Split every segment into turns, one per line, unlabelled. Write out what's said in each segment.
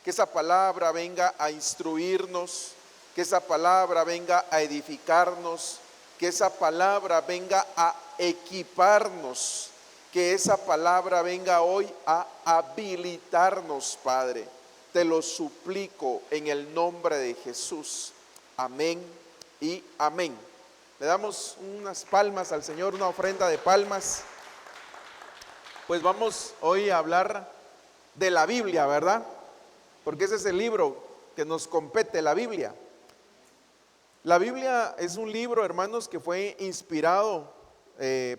que esa palabra venga a instruirnos, que esa palabra venga a edificarnos, que esa palabra venga a equiparnos, que esa palabra venga hoy a habilitarnos, Padre. Te lo suplico en el nombre de Jesús. Amén y amén. Le damos unas palmas al Señor, una ofrenda de palmas. Pues vamos hoy a hablar de la Biblia, ¿verdad? Porque ese es el libro que nos compete, la Biblia. La Biblia es un libro, hermanos, que fue inspirado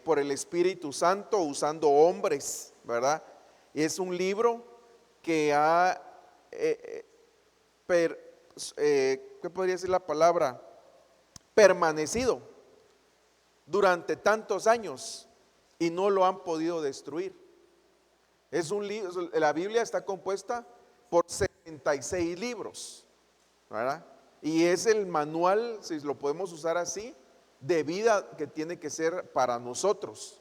por el Espíritu Santo usando hombres, ¿verdad? Y es un libro que ha, ¿qué podría decir la palabra? Permanecido durante tantos años y no lo han podido destruir. Es un libro, la Biblia está compuesta por 76 libros, ¿verdad? Y es el manual, si lo podemos usar así, de vida que tiene que ser para nosotros.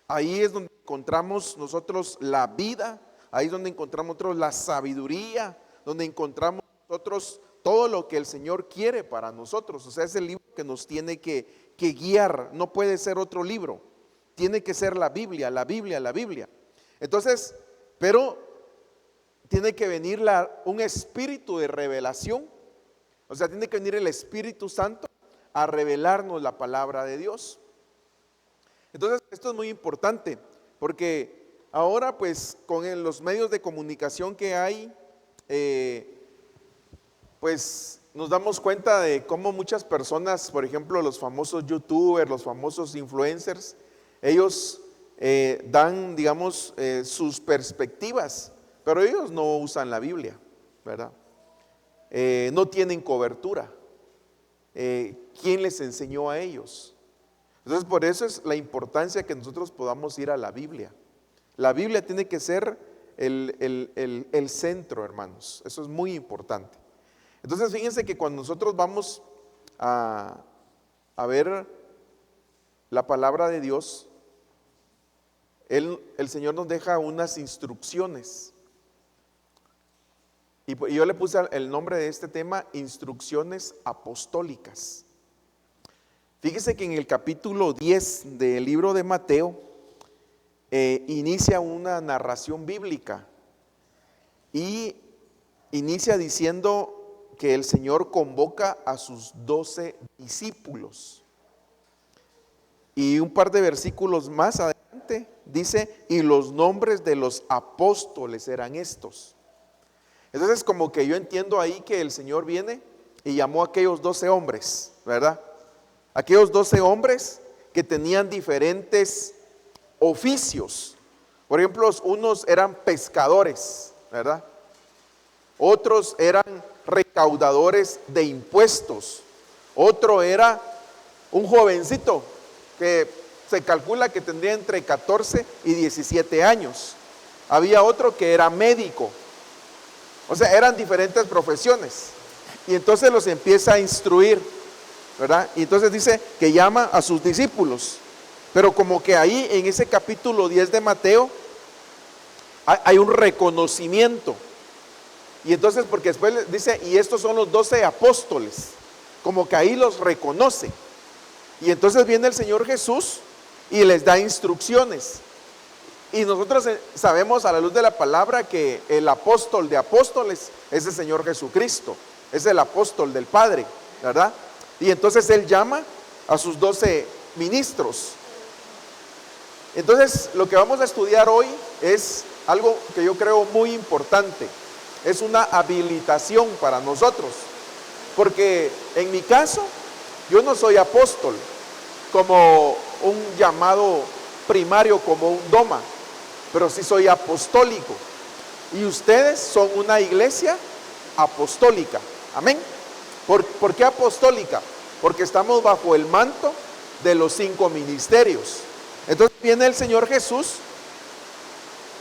Ahí es donde encontramos nosotros la vida, ahí es donde encontramos nosotros la sabiduría, donde encontramos nosotros todo lo que el Señor quiere para nosotros. O sea, es el libro que nos tiene que guiar, no puede ser otro libro, tiene que ser la Biblia, la Biblia, la Biblia. Entonces, pero tiene que venir un espíritu de revelación, o sea, tiene que venir el Espíritu Santo a revelarnos la palabra de Dios. Entonces, esto es muy importante, porque ahora pues con los medios de comunicación que hay, pues nos damos cuenta de cómo muchas personas, por ejemplo, los famosos youtubers, los famosos influencers, ellos dan, digamos, sus perspectivas, pero ellos no usan la Biblia, ¿verdad? No tienen cobertura. ¿Quién les enseñó a ellos? Entonces, por eso es la importancia que nosotros podamos ir a la Biblia. La Biblia tiene que ser el centro, hermanos. Eso es muy importante. Entonces, fíjense que cuando nosotros vamos a ver la palabra de Dios, el Señor nos deja unas instrucciones. Y yo le puse el nombre de este tema, instrucciones apostólicas. Fíjese que en el capítulo 10 del libro de Mateo inicia una narración bíblica y inicia diciendo que el Señor convoca a sus 12 discípulos. Y un par de versículos más adelante dice, y los nombres de los apóstoles eran estos. Entonces, como que yo entiendo ahí que el Señor viene y llamó a aquellos 12 hombres, ¿verdad? Aquellos 12 hombres que tenían diferentes oficios. Por ejemplo, unos eran pescadores, ¿verdad? Otros eran recaudadores de impuestos. Otro era un jovencito que se calcula que tendría entre 14 y 17 años. Había otro que era médico. O sea, eran diferentes profesiones. Y entonces los empieza a instruir, ¿verdad? Y entonces dice que llama a sus discípulos. Pero como que ahí en ese capítulo 10 de Mateo hay un reconocimiento. Y entonces, porque después dice, y estos son los 12 apóstoles. Como que ahí los reconoce. Y entonces viene el Señor Jesús y les da instrucciones. Y nosotros sabemos a la luz de la palabra que el apóstol de apóstoles es el Señor Jesucristo, es el apóstol del Padre, ¿verdad? Y entonces Él llama a sus 12 ministros. Entonces lo que vamos a estudiar hoy es algo que yo creo muy importante, es una habilitación para nosotros, porque en mi caso yo no soy apóstol como un llamado primario, como un doma, pero sí soy apostólico. Y ustedes son una iglesia apostólica. Amén. ¿Por qué apostólica? Porque estamos bajo el manto de los 5 ministerios. Entonces viene el Señor Jesús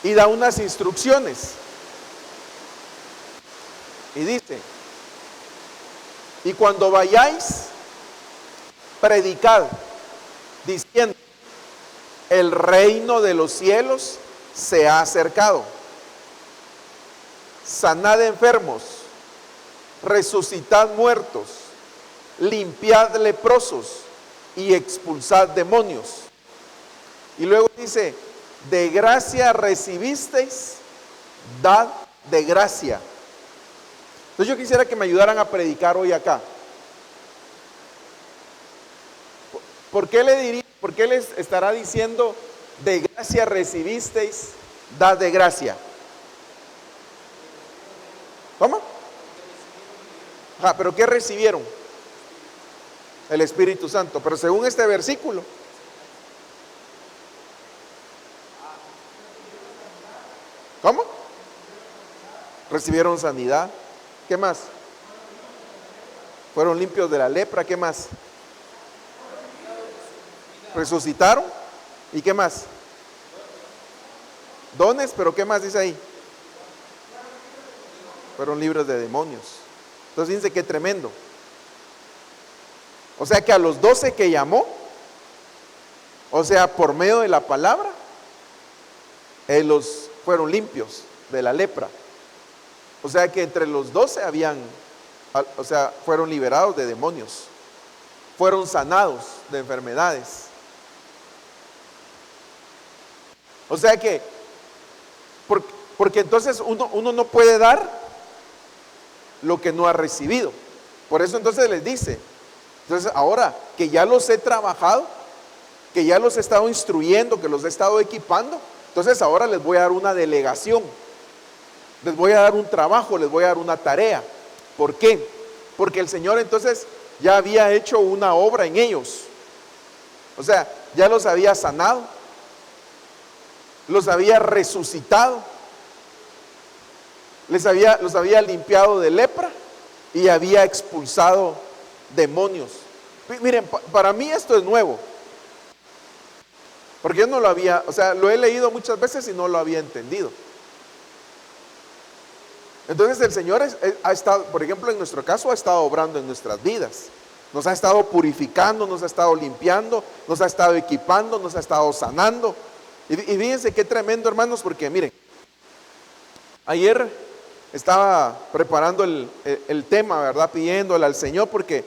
y da unas instrucciones. Y dice, y cuando vayáis, predicad, diciendo, el reino de los cielos se ha acercado. sanad enfermos, resucitad muertos, limpiad leprosos y expulsad demonios. Y luego dice, de gracia recibisteis, dad de gracia. Entonces yo quisiera que me ayudaran a predicar hoy acá. ¿Por qué les estará diciendo, de gracia recibisteis, dad de gracia? ¿Cómo? Pero ¿qué recibieron? El Espíritu Santo. Pero según este versículo, ¿cómo? Recibieron sanidad. ¿Qué más? Fueron limpios de la lepra. ¿Qué más? Resucitaron. ¿Y qué más? Dones, pero ¿qué más dice ahí? Fueron libres de demonios. Entonces fíjense qué tremendo. O sea que a los 12 que llamó, o sea, por medio de la palabra, los fueron limpios de la lepra. O sea que entre los 12 fueron liberados de demonios, fueron sanados de enfermedades. O sea que, porque entonces uno no puede dar lo que no ha recibido. Por eso entonces les dice, entonces ahora que ya los he trabajado, que ya los he estado instruyendo, que los he estado equipando, entonces ahora les voy a dar una delegación, les voy a dar un trabajo, les voy a dar una tarea. ¿Por qué? Porque el Señor entonces ya había hecho una obra en ellos. O sea, ya los había sanado, los había resucitado, los había limpiado de lepra y había expulsado demonios. Miren, para mí esto es nuevo, porque yo no lo había, o sea, lo he leído muchas veces y no lo había entendido. Entonces el Señor ha estado, por ejemplo, en nuestro caso, ha estado obrando en nuestras vidas. Nos ha estado purificando, nos ha estado limpiando, nos ha estado equipando, nos ha estado sanando. Y fíjense qué tremendo, hermanos, porque miren, ayer estaba preparando el tema, ¿verdad? Pidiéndole al Señor, porque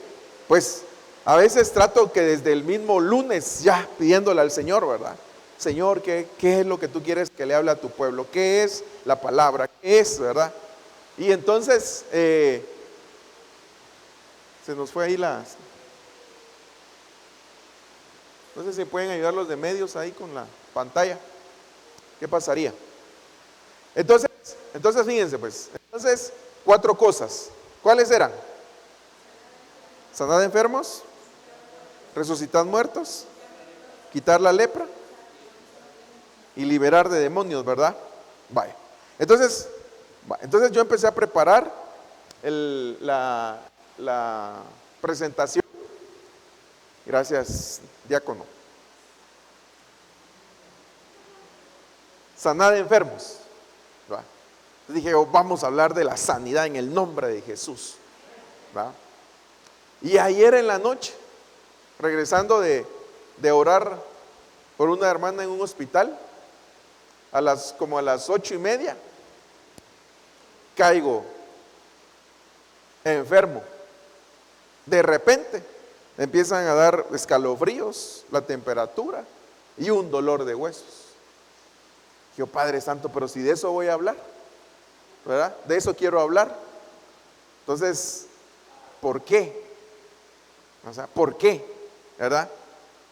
pues a veces trato que desde el mismo lunes ya pidiéndole al Señor, ¿verdad? Señor, ¿qué es lo que tú quieres que le hable a tu pueblo? ¿Qué es la palabra? ¿Qué es, verdad? Y entonces se nos fue ahí no sé si pueden ayudar los de medios ahí con la pantalla. ¿Qué pasaría? Entonces fíjense pues. Entonces, 4 cosas. ¿Cuáles eran? Sanar enfermos, resucitar muertos, quitar la lepra y liberar de demonios, ¿verdad? Vaya. Entonces yo empecé a preparar la presentación. Gracias, diácono. Sanad enfermos. ¿Va? Dije, vamos a hablar de la sanidad en el nombre de Jesús. ¿Va? Y ayer en la noche, regresando de orar por una hermana en un hospital, como a las 8:30, caigo enfermo. De repente empiezan a dar escalofríos, la temperatura y un dolor de huesos. Yo, Padre Santo, pero si de eso voy a hablar, ¿verdad? De eso quiero hablar. Entonces, ¿por qué? O sea, ¿por qué? ¿Verdad?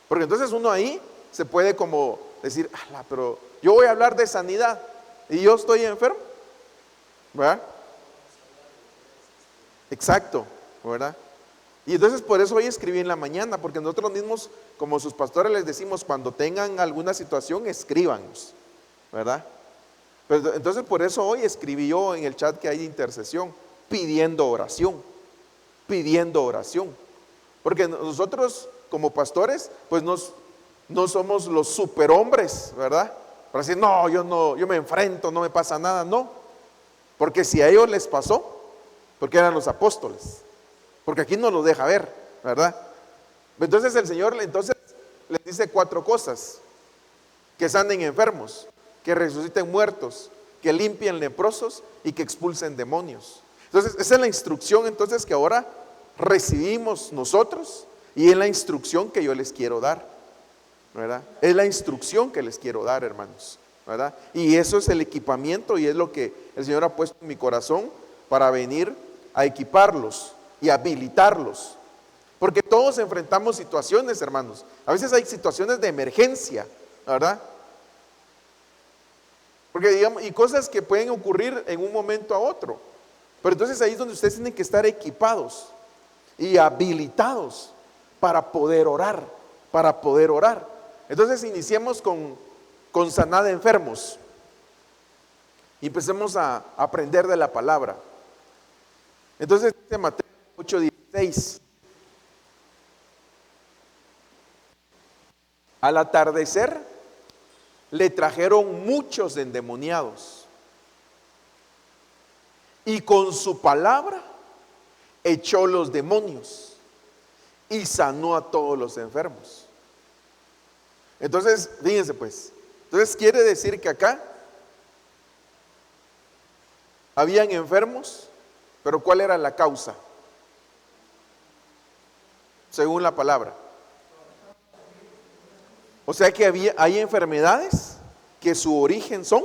Porque entonces uno ahí se puede como decir, pero yo voy a hablar de sanidad y yo estoy enfermo, ¿verdad? Exacto, ¿verdad? Y entonces por eso hoy escribí en la mañana, porque nosotros mismos, como sus pastores, les decimos, cuando tengan alguna situación, escríbanos, ¿verdad? Pero entonces por eso hoy escribí yo en el chat que hay de intercesión, pidiendo oración, porque nosotros como pastores, pues no somos los superhombres, ¿verdad? Para decir, no, yo me enfrento, no me pasa nada, no, porque si a ellos les pasó, porque eran los apóstoles, porque aquí no lo deja ver, ¿verdad? Entonces el Señor les dice 4 cosas: que sanen enfermos, que resuciten muertos, que limpien leprosos y que expulsen demonios. Entonces, esa es la instrucción entonces que ahora recibimos nosotros y es la instrucción que yo les quiero dar, ¿verdad? Es la instrucción que les quiero dar, hermanos, ¿verdad? Y eso es el equipamiento y es lo que el Señor ha puesto en mi corazón para venir a equiparlos y habilitarlos. Porque todos enfrentamos situaciones, hermanos. A veces hay situaciones de emergencia, ¿verdad? Porque digamos, y cosas que pueden ocurrir en un momento a otro. Pero entonces ahí es donde ustedes tienen que estar equipados y habilitados para poder orar, para poder orar. Entonces iniciemos con sanar enfermos y empecemos a aprender de la palabra. Entonces dice Mateo 8:16. Al atardecer le trajeron muchos endemoniados y con su palabra echó los demonios y sanó a todos los enfermos. Entonces, fíjense pues, entonces quiere decir que acá habían enfermos, pero ¿cuál era la causa? Según la palabra. O sea que hay enfermedades que su origen son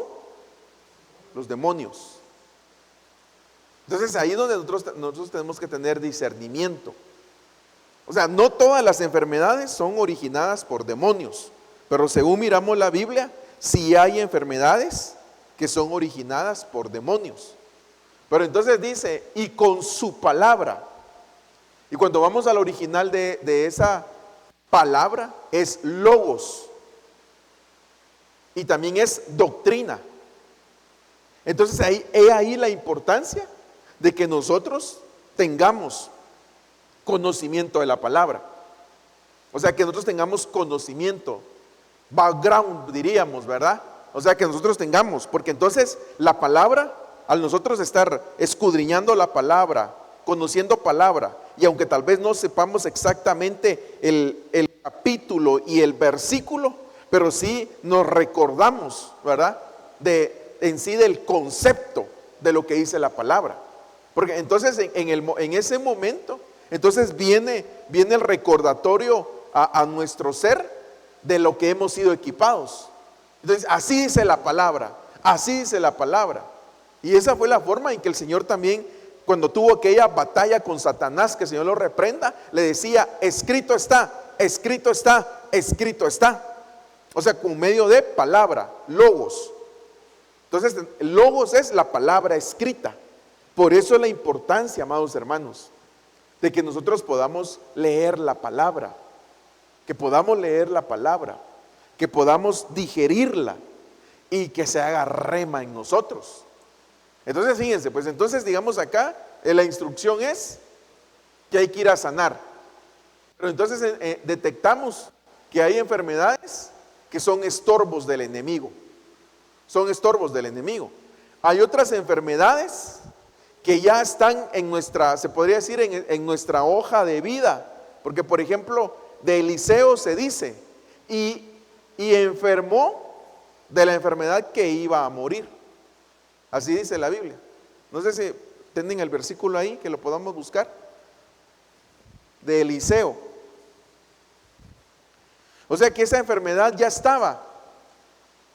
los demonios. Entonces ahí es donde nosotros tenemos que tener discernimiento. O sea, no todas las enfermedades son originadas por demonios, pero según miramos la Biblia, sí hay enfermedades que son originadas por demonios. Pero entonces dice, y con su palabra. Y cuando vamos al original de esa palabra, es logos. Y también es doctrina. Entonces ahí la importancia de que nosotros tengamos conocimiento de la palabra. O sea, que nosotros tengamos conocimiento, background diríamos, ¿verdad? O sea, que nosotros tengamos, porque entonces la palabra, al nosotros estar escudriñando la palabra, conociendo palabra, y aunque tal vez no sepamos exactamente el capítulo y el versículo, pero sí nos recordamos, ¿verdad? En sí del concepto de lo que dice la palabra. Porque entonces en ese momento, entonces viene el recordatorio a nuestro ser de lo que hemos sido equipados. Entonces así dice la palabra, así dice la palabra. Y esa fue la forma en que el Señor también, cuando tuvo aquella batalla con Satanás, que el Señor lo reprenda, le decía, escrito está, escrito está, escrito está. O sea, con medio de palabra, logos. Entonces, logos es la palabra escrita. Por eso es la importancia, amados hermanos, de que nosotros podamos leer la palabra, que podamos leer la palabra, que podamos digerirla y que se haga rema en nosotros. Entonces, fíjense, pues entonces digamos acá, la instrucción es que hay que ir a sanar. Pero entonces detectamos que hay enfermedades que son estorbos del enemigo. Son estorbos del enemigo. Hay otras enfermedades que ya están en nuestra, se podría decir, en nuestra hoja de vida. Porque, por ejemplo, de Eliseo se dice, y enfermó de la enfermedad que iba a morir. Así dice la Biblia. No sé si tienen el versículo ahí, que lo podamos buscar. De Eliseo. O sea que esa enfermedad ya estaba.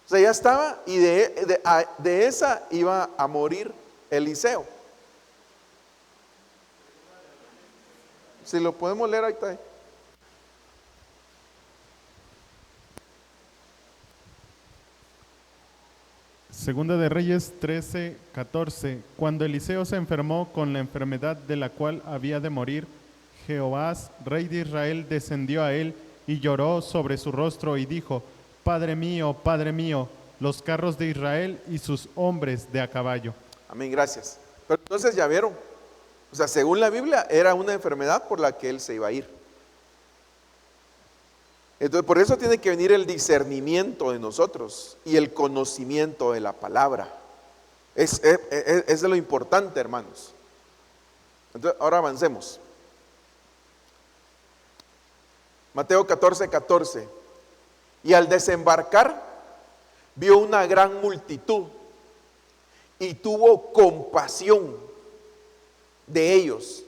O sea, ya estaba y de esa iba a morir Eliseo. Si lo podemos leer, ahí está.
Segunda de Reyes 13:14. Cuando Eliseo se enfermó con la enfermedad de la cual había de morir, Jehoás, rey de Israel, descendió a él y lloró sobre su rostro y dijo, Padre mío, los carros de Israel y sus hombres de a caballo.
Amén, gracias. Pero entonces ya vieron, o sea, según la Biblia era una enfermedad por la que él se iba a ir. Entonces por eso tiene que venir el discernimiento de nosotros y el conocimiento de la palabra. Es lo importante, hermanos. Entonces ahora avancemos. Mateo 14:14. Y al desembarcar vio una gran multitud y tuvo compasión de ellos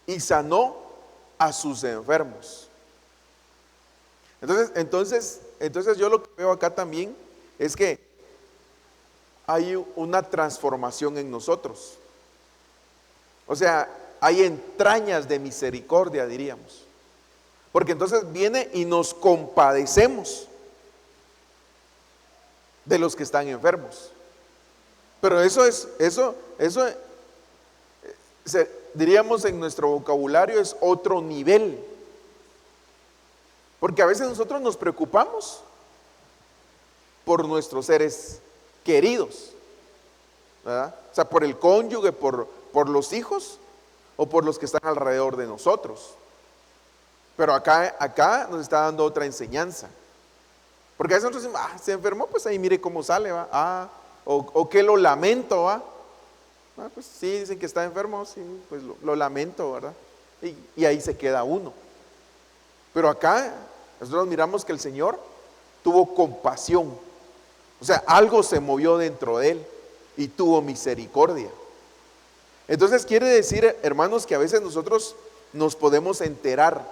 y sanó a sus enfermos. Entonces yo lo que veo acá también es que hay una transformación en nosotros. O sea, hay entrañas de misericordia, diríamos. Porque entonces viene y nos compadecemos de los que están enfermos. Pero diríamos en nuestro vocabulario es otro nivel. Porque a veces nosotros nos preocupamos por nuestros seres queridos, ¿verdad? O sea, por el cónyuge, por los hijos o por los que están alrededor de nosotros. Pero acá nos está dando otra enseñanza. Porque a veces nosotros decimos, se enfermó, pues ahí mire cómo sale, ¿va? O que lo lamento, ¿va? Pues sí, dicen que está enfermo, sí, pues lo lamento, ¿verdad? Y ahí se queda uno. Pero acá nosotros miramos que el Señor tuvo compasión. O sea, algo se movió dentro de él y tuvo misericordia. Entonces quiere decir, hermanos, que a veces nosotros nos podemos enterar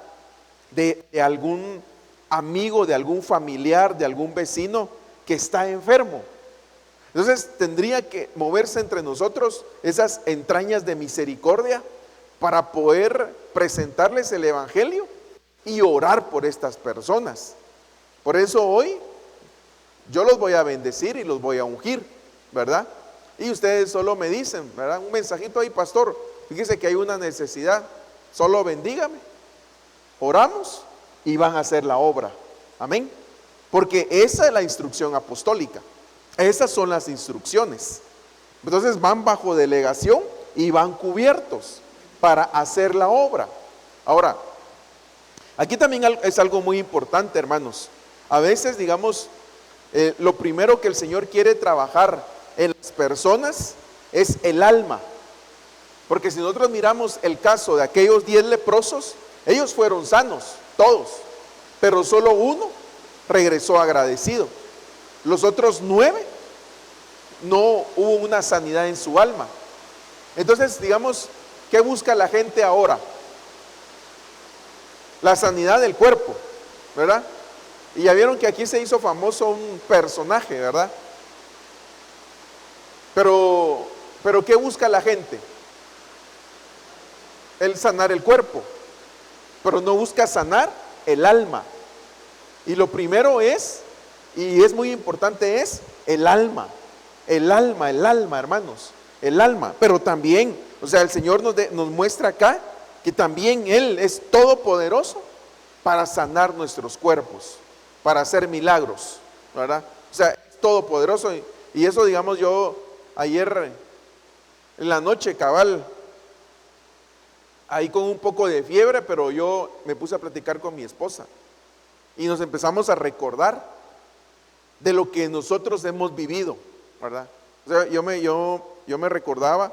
de algún amigo, de algún familiar, de algún vecino que está enfermo. Entonces tendría que moverse entre nosotros esas entrañas de misericordia para poder presentarles el evangelio y orar por estas personas. Por eso hoy yo los voy a bendecir y los voy a ungir, ¿verdad? Y ustedes solo me dicen, ¿verdad? Un mensajito ahí, pastor, fíjese que hay una necesidad, solo bendígame, oramos y van a hacer la obra. Amén. Porque esa es la instrucción apostólica. Esas son las instrucciones. Entonces van bajo delegación y van cubiertos para hacer la obra. Ahora, aquí también es algo muy importante, hermanos. A veces, digamos, lo primero que el Señor quiere trabajar en las personas es el alma. Porque si nosotros miramos el caso de aquellos 10 leprosos, ellos fueron sanos, todos, pero solo uno regresó agradecido. Los otros 9 no hubo una sanidad en su alma. Entonces, digamos, ¿qué busca la gente ahora? La sanidad del cuerpo, ¿verdad? Y ya vieron que aquí se hizo famoso un personaje, ¿verdad? Pero ¿qué busca la gente? El sanar el cuerpo, pero no busca sanar el alma. Y lo primero es, y es muy importante, es el alma. El alma, hermanos, el alma. Pero también, o sea, el Señor nos muestra acá que también Él es todopoderoso para sanar nuestros cuerpos, para hacer milagros, ¿verdad? O sea, es todopoderoso. Y eso, digamos, yo ayer en la noche, cabal, ahí con un poco de fiebre, pero yo me puse a platicar con mi esposa y nos empezamos a recordar de lo que nosotros hemos vivido, ¿verdad? O sea, yo me recordaba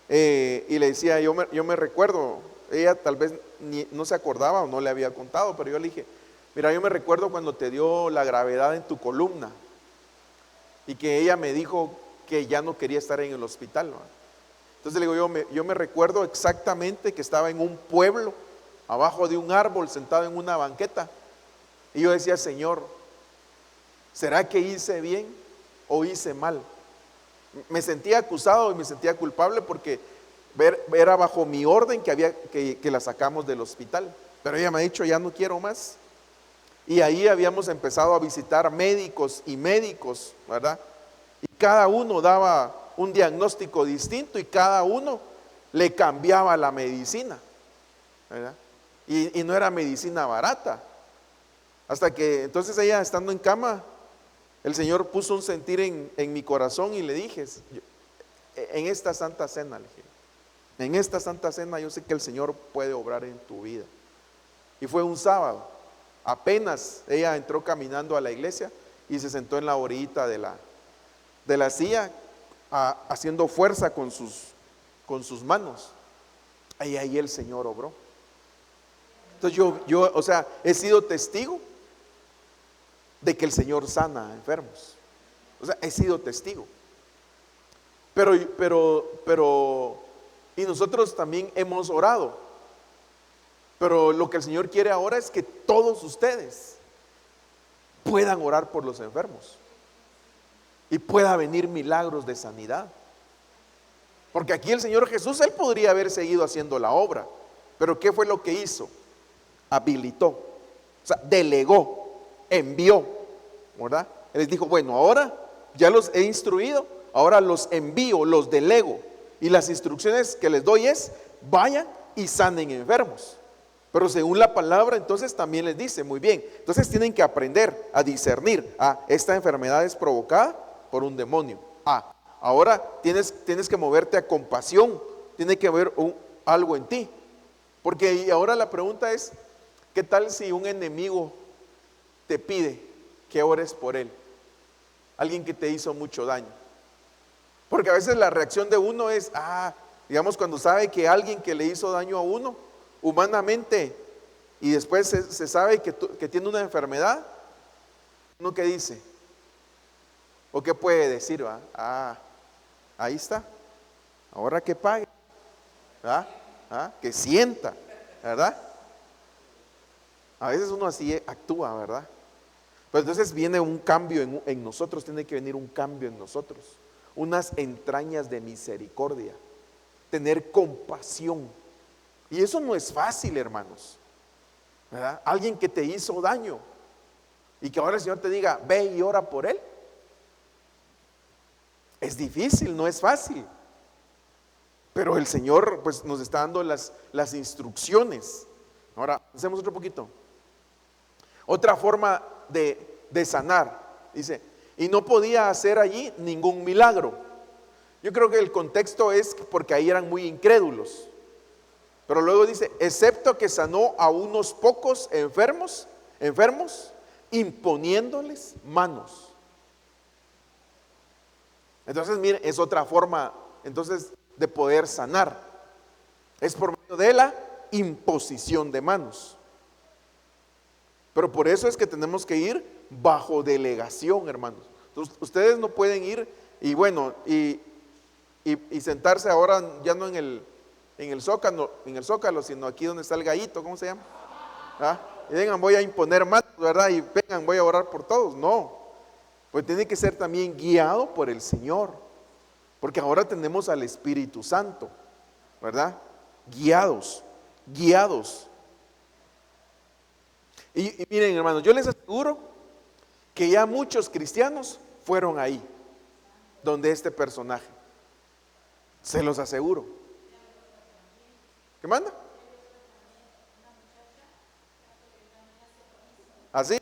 y le decía, yo me recuerdo, ella tal vez no se acordaba o no le había contado, pero yo le dije, mira, yo me recuerdo cuando te dio la gravedad en tu columna y que ella me dijo que ya no quería estar en el hospital, ¿no? Entonces le digo, yo me recuerdo exactamente que estaba en un pueblo, abajo de un árbol, sentado en una banqueta, y yo decía, Señor, ¿será que hice bien o hice mal? Me sentía acusado y me sentía culpable porque era bajo mi orden que la sacamos del hospital. Pero ella me ha dicho, ya no quiero más. Y ahí habíamos empezado a visitar médicos y médicos, ¿verdad? Y cada uno daba un diagnóstico distinto y cada uno le cambiaba la medicina, ¿verdad? Y no era medicina barata. Hasta que entonces ella, estando en cama, el Señor puso un sentir en mi corazón y le dije, en esta santa cena, le dije, en esta santa cena yo sé que el Señor puede obrar en tu vida. Y fue un sábado, apenas ella entró caminando a la iglesia y se sentó en la orillita de la silla, haciendo fuerza con sus manos. Y ahí el Señor obró. Entonces yo, o sea, he sido testigo de que el Señor sana a enfermos. O sea, he sido testigo. y nosotros también hemos orado. Pero lo que el Señor quiere ahora es que todos ustedes puedan orar por los enfermos y pueda venir milagros de sanidad. Porque aquí el Señor Jesús, Él podría haber seguido haciendo la obra, pero ¿qué fue lo que hizo? Habilitó, o sea, delegó, envió, ¿verdad? Él les dijo, bueno, ahora ya los he instruido, ahora los envío, los delego, y las instrucciones que les doy es, vayan y sanen enfermos. Pero según la palabra, entonces también les dice, muy bien, entonces tienen que aprender a discernir, esta enfermedad es provocada por un demonio. Ahora tienes que moverte a compasión, tiene que haber algo en ti. Porque y ahora la pregunta es, ¿qué tal si un enemigo te pide que ores por él? Alguien que te hizo mucho daño. Porque a veces la reacción de uno es, digamos, cuando sabe que alguien que le hizo daño a uno, humanamente, y después se sabe que tiene una enfermedad, ¿uno qué dice? ¿O qué puede decir? Ahí está, ahora que pague, que sienta, ¿verdad? A veces uno así actúa, ¿verdad? Pero entonces viene un cambio en nosotros, tiene que venir un cambio en nosotros, unas entrañas de misericordia, tener compasión. Y eso no es fácil, hermanos, ¿verdad? Alguien que te hizo daño y que ahora el Señor te diga, ve y ora por él. Es difícil, no es fácil. Pero el Señor pues nos está dando las instrucciones. Ahora, hacemos otro poquito. Otra forma de sanar, dice, y no podía hacer allí ningún milagro. Yo creo que el contexto es porque ahí eran muy incrédulos. Pero luego dice, excepto que sanó a unos pocos enfermos, imponiéndoles manos. Entonces, miren, es otra forma entonces de poder sanar. Es por medio de la imposición de manos. Pero por eso es que tenemos que ir bajo delegación, hermanos. Entonces, ustedes no pueden ir y bueno, y sentarse ahora ya no en el zócalo, sino aquí donde está el gallito, ¿cómo se llama? Y vengan, voy a imponer manos, ¿verdad? Y vengan, voy a orar por todos. No, pues tiene que ser también guiado por el Señor, porque ahora tenemos al Espíritu Santo, ¿verdad? Guiados. Y miren, hermanos, yo les aseguro que ya muchos cristianos fueron ahí, donde este personaje. Se los aseguro. ¿Qué manda? ¿Así?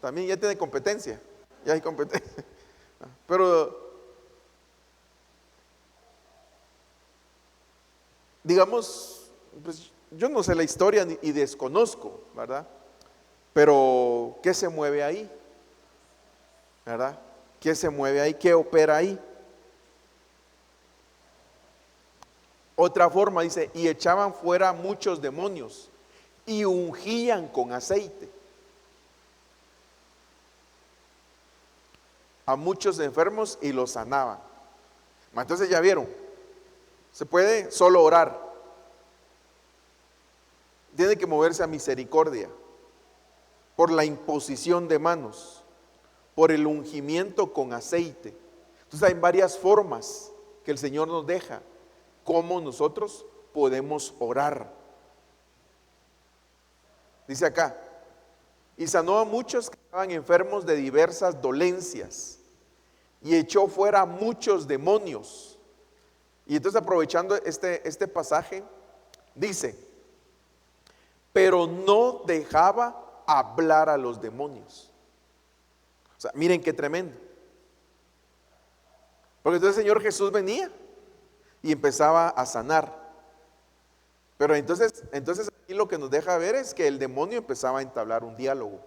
También ya tiene competencia. Ya hay competencia. Pero, digamos, pues yo no sé la historia y desconozco, ¿verdad? Pero, ¿qué se mueve ahí? ¿Verdad? ¿Qué se mueve ahí? ¿Qué opera ahí? Otra forma dice, y echaban fuera muchos demonios y ungían con aceite a muchos enfermos y los sanaban. Entonces ya vieron, se puede solo orar, tiene que moverse a misericordia, por la imposición de manos, por el ungimiento con aceite. Entonces hay varias formas que el Señor nos deja, cómo nosotros podemos orar. Dice acá, y sanó a muchos que estaban enfermos de diversas dolencias, y echó fuera muchos demonios. Y entonces, aprovechando este pasaje, dice, pero no dejaba hablar a los demonios. O sea, miren qué tremendo. Porque entonces el Señor Jesús venía y empezaba a sanar. Pero entonces aquí lo que nos deja ver es que el demonio empezaba a entablar un diálogo.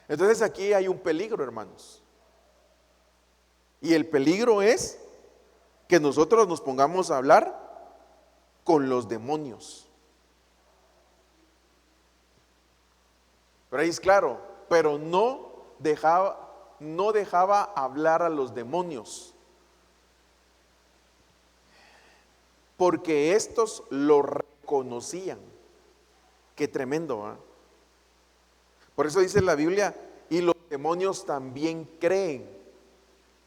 Entonces aquí hay un peligro, hermanos. Y el peligro es que nosotros nos pongamos a hablar con los demonios. Pero ahí es claro, pero no dejaba no dejaba hablar a los demonios, porque estos lo reconocían. Qué tremendo, ¿eh? Por eso dice la Biblia, y los demonios también creen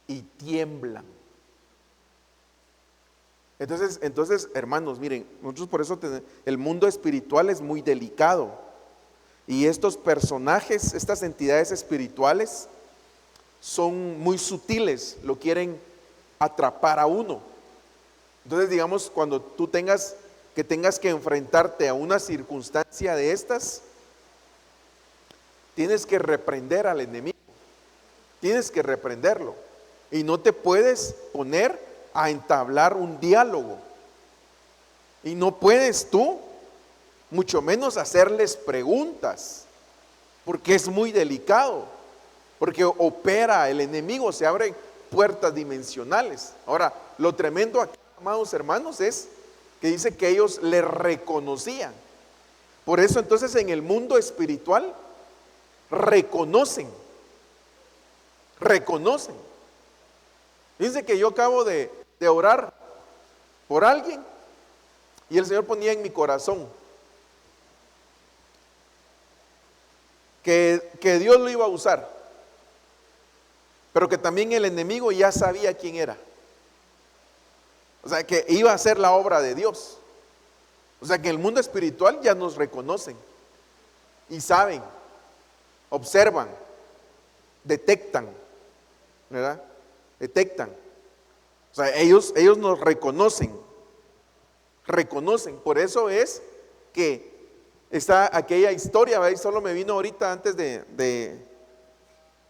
y tiemblan. Entonces, hermanos, miren, nosotros por eso el mundo espiritual es muy delicado. Y estos personajes, estas entidades espirituales, son muy sutiles, lo quieren atrapar a uno. Entonces, digamos, cuando tú tengas que enfrentarte a una circunstancia de estas, tienes que reprender al enemigo, tienes que reprenderlo, y no te puedes poner a entablar un diálogo, y no puedes tú, mucho menos hacerles preguntas, porque es muy delicado, porque opera el enemigo, se abren puertas dimensionales. Ahora, lo tremendo aquí, amados hermanos, es que dice que ellos le reconocían. Por eso entonces en el mundo espiritual reconocen. Dice que yo acabo de orar por alguien y el Señor ponía en mi corazón que Dios lo iba a usar, pero que también el enemigo ya sabía quién era. O sea, que iba a hacer la obra de Dios. O sea, que en el mundo espiritual ya nos reconocen y saben, observan, detectan, ¿verdad? Detectan. O sea, ellos nos reconocen. Por eso es que está aquella historia, ¿verdad? Y solo me vino ahorita antes de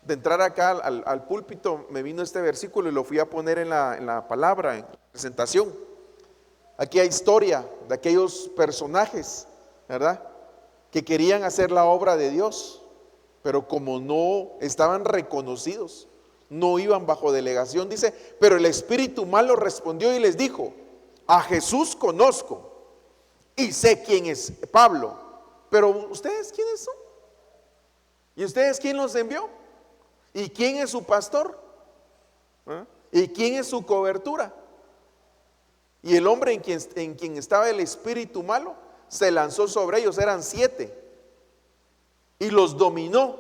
entrar acá al púlpito, me vino este versículo y lo fui a poner en la palabra, en la presentación. Aquí hay historia de aquellos personajes, ¿verdad? Que querían hacer la obra de Dios, pero como no estaban reconocidos, no iban bajo delegación, dice, pero el espíritu malo respondió y les dijo, a Jesús conozco y sé quién es Pablo, pero ¿ustedes quiénes son? ¿Y ustedes quién los envió? ¿Y quién es su pastor? ¿Ah? ¿Y quién es su cobertura? Y el hombre en quien estaba el espíritu malo se lanzó sobre ellos, eran 7, y los dominó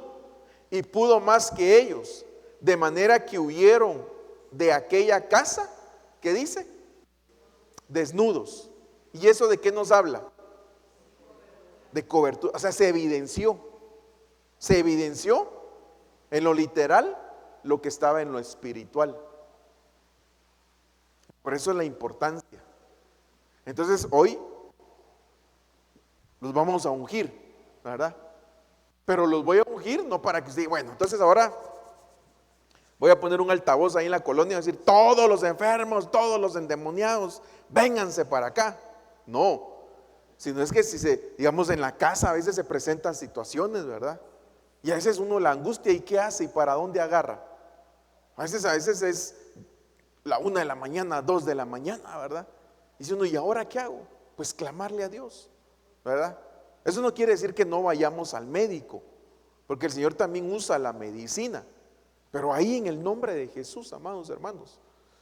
y pudo más que ellos, de manera que huyeron de aquella casa, ¿qué dice? Desnudos. ¿Y eso de qué nos habla? De cobertura, o sea, se evidenció en lo literal lo que estaba en lo espiritual. Por eso es la importancia. Entonces hoy los vamos a ungir, ¿verdad? Pero los voy a ungir no para que usted diga, bueno, entonces ahora voy a poner un altavoz ahí en la colonia y decir, todos los enfermos, todos los endemoniados, vénganse para acá. No, sino es que digamos en la casa a veces se presentan situaciones, ¿verdad? Y a veces uno la angustia, ¿y qué hace? ¿Y para dónde agarra? A veces es la 1 de la mañana, 2 de la mañana, ¿verdad? Y dice uno, ¿y ahora qué hago? Pues clamarle a Dios, ¿verdad? Eso no quiere decir que no vayamos al médico, porque el Señor también usa la medicina, pero ahí en el nombre de Jesús, amados hermanos,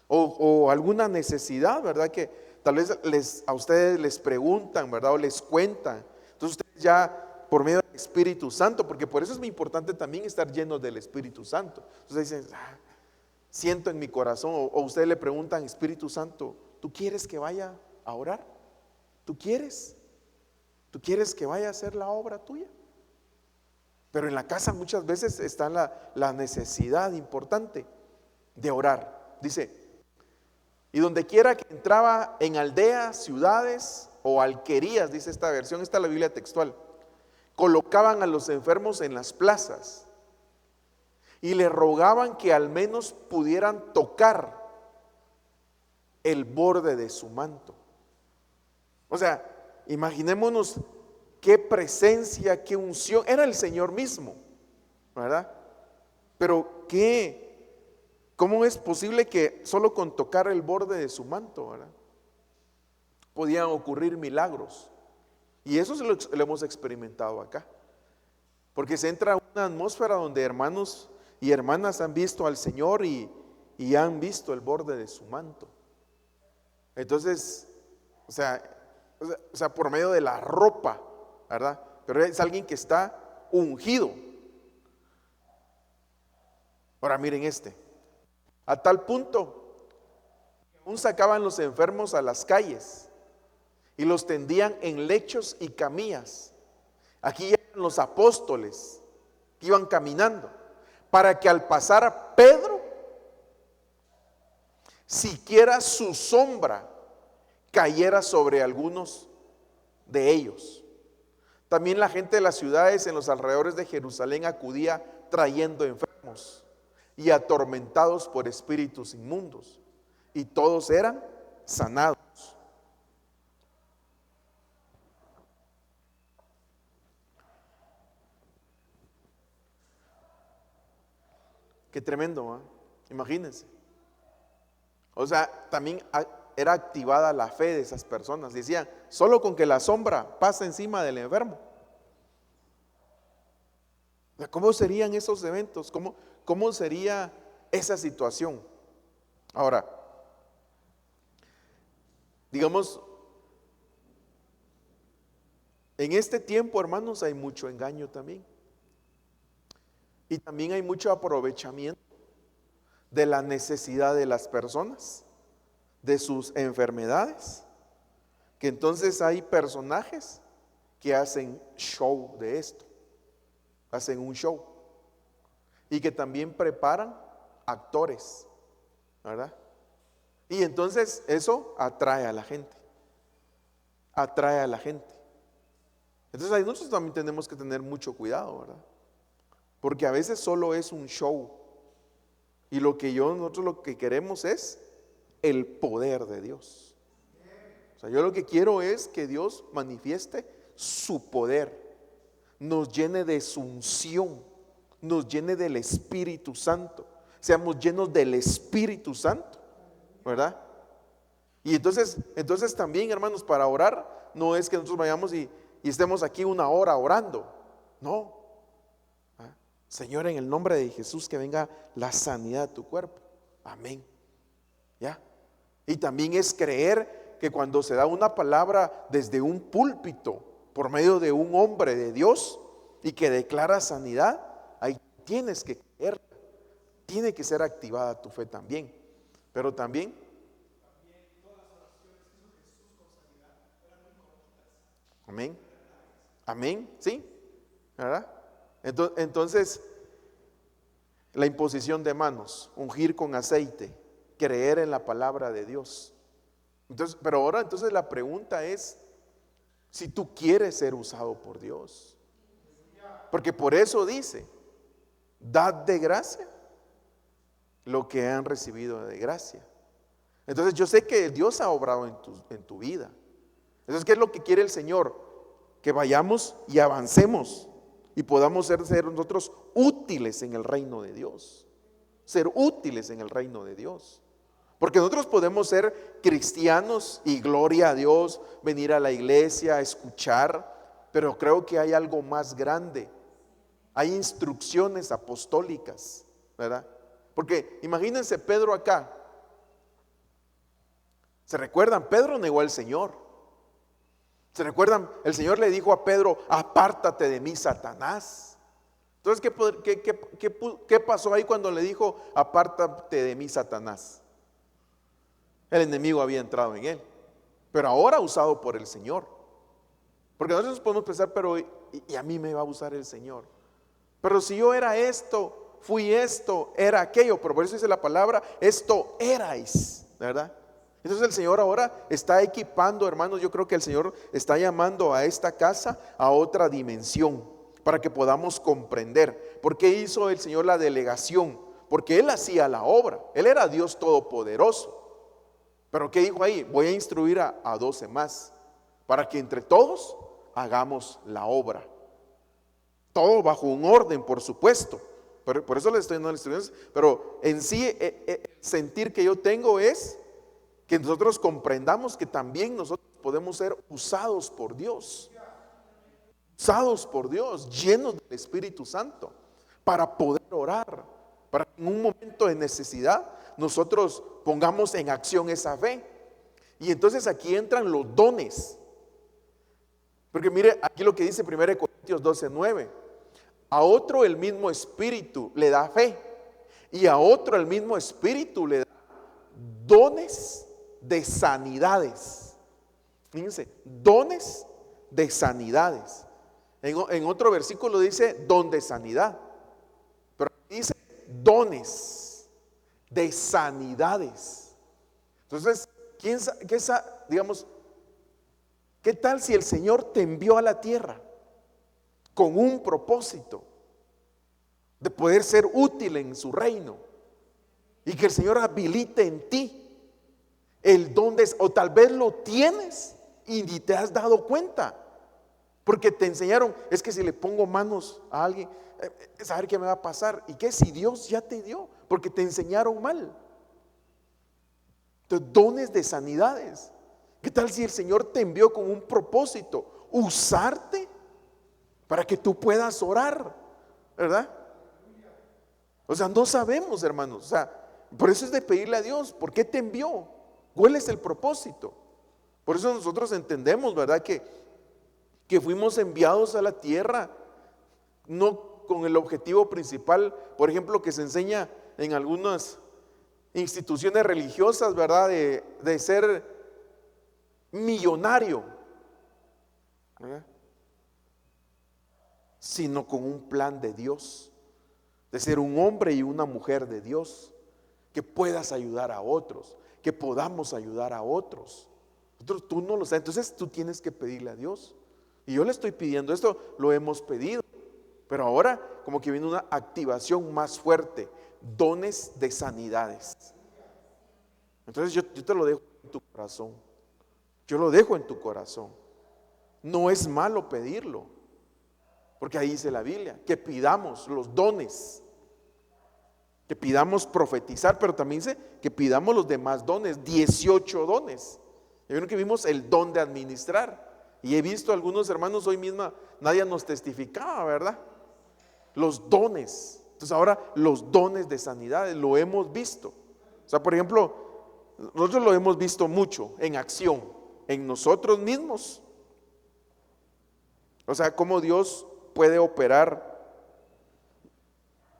o alguna necesidad, ¿verdad? Que tal vez a ustedes les preguntan, ¿verdad? O les cuentan. Entonces ustedes ya por medio del Espíritu Santo, porque por eso es muy importante también estar llenos del Espíritu Santo. Entonces dicen, siento en mi corazón, o ustedes le preguntan, Espíritu Santo, ¿tú quieres que vaya a orar? ¿Tú quieres que vaya a hacer la obra tuya? Pero en la casa muchas veces está la necesidad importante de orar. Dice, y donde quiera que entraba, en aldeas, ciudades o alquerías, dice esta versión, esta es la Biblia textual, colocaban a los enfermos en las plazas y le rogaban que al menos pudieran tocar el borde de su manto. O sea, imaginémonos qué presencia, qué unción, era el Señor mismo, ¿verdad? Pero ¿cómo es posible que solo con tocar el borde de su manto, ¿verdad? Podían ocurrir milagros? Y eso lo hemos experimentado acá, porque se entra una atmósfera donde, hermanos, y hermanas han visto al Señor y han visto el borde de su manto. Entonces, o sea, por medio de la ropa, ¿verdad? Pero es alguien que está ungido. Ahora miren a tal punto, aún sacaban los enfermos a las calles y los tendían en lechos y camillas. Aquí eran los apóstoles que iban caminando, para que al pasar Pedro, siquiera su sombra cayera sobre algunos de ellos. También la gente de las ciudades en los alrededores de Jerusalén acudía trayendo enfermos y atormentados por espíritus inmundos, y todos eran sanados. Qué tremendo, ¿eh? Imagínense. O sea, también era activada la fe de esas personas. Decían, solo con que la sombra pase encima del enfermo. ¿Cómo serían esos eventos? ¿Cómo sería esa situación? Ahora, digamos, en este tiempo, hermanos, hay mucho engaño también. Y también hay mucho aprovechamiento de la necesidad de las personas, de sus enfermedades, que entonces hay personajes que hacen show de esto, hacen un show, y que también preparan actores, ¿verdad? Y entonces eso atrae a la gente, atrae a la gente. Entonces ahí nosotros también tenemos que tener mucho cuidado, ¿verdad? Porque a veces solo es un show. Y nosotros lo que queremos es el poder de Dios. O sea, yo lo que quiero es que Dios manifieste su poder, nos llene de su unción, nos llene del Espíritu Santo, seamos llenos del Espíritu Santo, ¿verdad? Y entonces también, hermanos, para orar no es que nosotros vayamos y estemos aquí una hora orando, no. Señor, en el nombre de Jesús, que venga la sanidad de tu cuerpo. Amén. ¿Ya? Y también es creer que cuando se da una palabra desde un púlpito, por medio de un hombre de Dios, y que declara sanidad, ahí tienes que creer. Tiene que ser activada tu fe también. Pero también amén. Amén. ¿Sí? ¿Verdad? Entonces, la imposición de manos, ungir con aceite, creer en la palabra de Dios. Entonces, pero ahora entonces la pregunta es si tú quieres ser usado por Dios. Porque por eso dice, dad de gracia lo que han recibido de gracia. Entonces yo sé que Dios ha obrado en tu vida. Entonces, ¿qué es lo que quiere el Señor? Que vayamos y avancemos y podamos ser nosotros útiles en el reino de Dios. Ser útiles en el reino de Dios. Porque nosotros podemos ser cristianos y gloria a Dios, venir a la iglesia, escuchar, pero creo que hay algo más grande. Hay instrucciones apostólicas, ¿verdad? Porque imagínense Pedro acá. ¿Se recuerdan? Pedro negó al Señor. ¿Se recuerdan? El Señor le dijo a Pedro, apártate de mí, Satanás. Entonces, ¿qué pasó ahí cuando le dijo, apártate de mí, Satanás? El enemigo había entrado en él, pero ahora usado por el Señor. Porque nosotros podemos pensar, pero ¿y a mí me va a usar el Señor? Pero si yo era esto, fui esto, era aquello, pero por eso dice la palabra, esto erais, ¿verdad? Entonces el Señor ahora está equipando, hermanos. Yo creo que el Señor está llamando a esta casa a otra dimensión para que podamos comprender. ¿Por qué hizo el Señor la delegación? Porque Él hacía la obra. Él era Dios todopoderoso. Pero ¿qué dijo ahí? Voy a instruir a 12 más para que entre todos hagamos la obra. Todo bajo un orden, por supuesto. Por eso les estoy dando las instrucciones. Pero en sí, sentir que yo tengo es que nosotros comprendamos que también nosotros podemos ser usados por Dios. Usados por Dios, llenos del Espíritu Santo, para poder orar, para que en un momento de necesidad nosotros pongamos en acción esa fe. Y entonces aquí entran los dones. Porque mire, aquí lo que dice 1 Corintios 12:9. A otro el mismo Espíritu le da fe, y a otro el mismo Espíritu le da dones de sanidades. Fíjense, dones de sanidades. En otro versículo dice don de sanidad, pero aquí dice dones de sanidades. Entonces, digamos, ¿qué tal si el Señor te envió a la tierra con un propósito de poder ser útil en su reino, y que el Señor habilite en ti el don o tal vez lo tienes y ni te has dado cuenta, porque te enseñaron, es que si le pongo manos a alguien, saber qué me va a pasar? ¿Y qué si Dios ya te dio? Porque te enseñaron mal. Entonces, dones de sanidades. ¿Qué tal si el Señor te envió con un propósito? Usarte para que tú puedas orar, ¿verdad? O sea, no sabemos, hermanos. O sea, por eso es de pedirle a Dios, ¿por qué te envió? ¿Cuál es el propósito? Por eso nosotros entendemos, ¿verdad? Que fuimos enviados a la tierra, no con el objetivo principal, por ejemplo, que se enseña en algunas instituciones religiosas, ¿verdad? De ser millonario, ¿verdad? Sino con un plan de Dios, de ser un hombre y una mujer de Dios, que puedas ayudar a otros, que podamos ayudar a otros. Tú no lo sabes, entonces tú tienes que pedirle a Dios. Y yo le estoy pidiendo esto, lo hemos pedido, pero ahora como que viene una activación más fuerte, dones de sanidades. Entonces yo te lo dejo en tu corazón, yo lo dejo en tu corazón. No es malo pedirlo, porque ahí dice la Biblia, que pidamos los dones, que pidamos profetizar, pero también dice que pidamos los demás dones, 18 dones. Y vieron que vimos el don de administrar. Y he visto algunos hermanos hoy misma, nadie nos testificaba, ¿verdad? Los dones. Entonces ahora los dones de sanidad lo hemos visto. O sea, por ejemplo, nosotros lo hemos visto mucho en acción, en nosotros mismos. O sea, cómo Dios puede operar.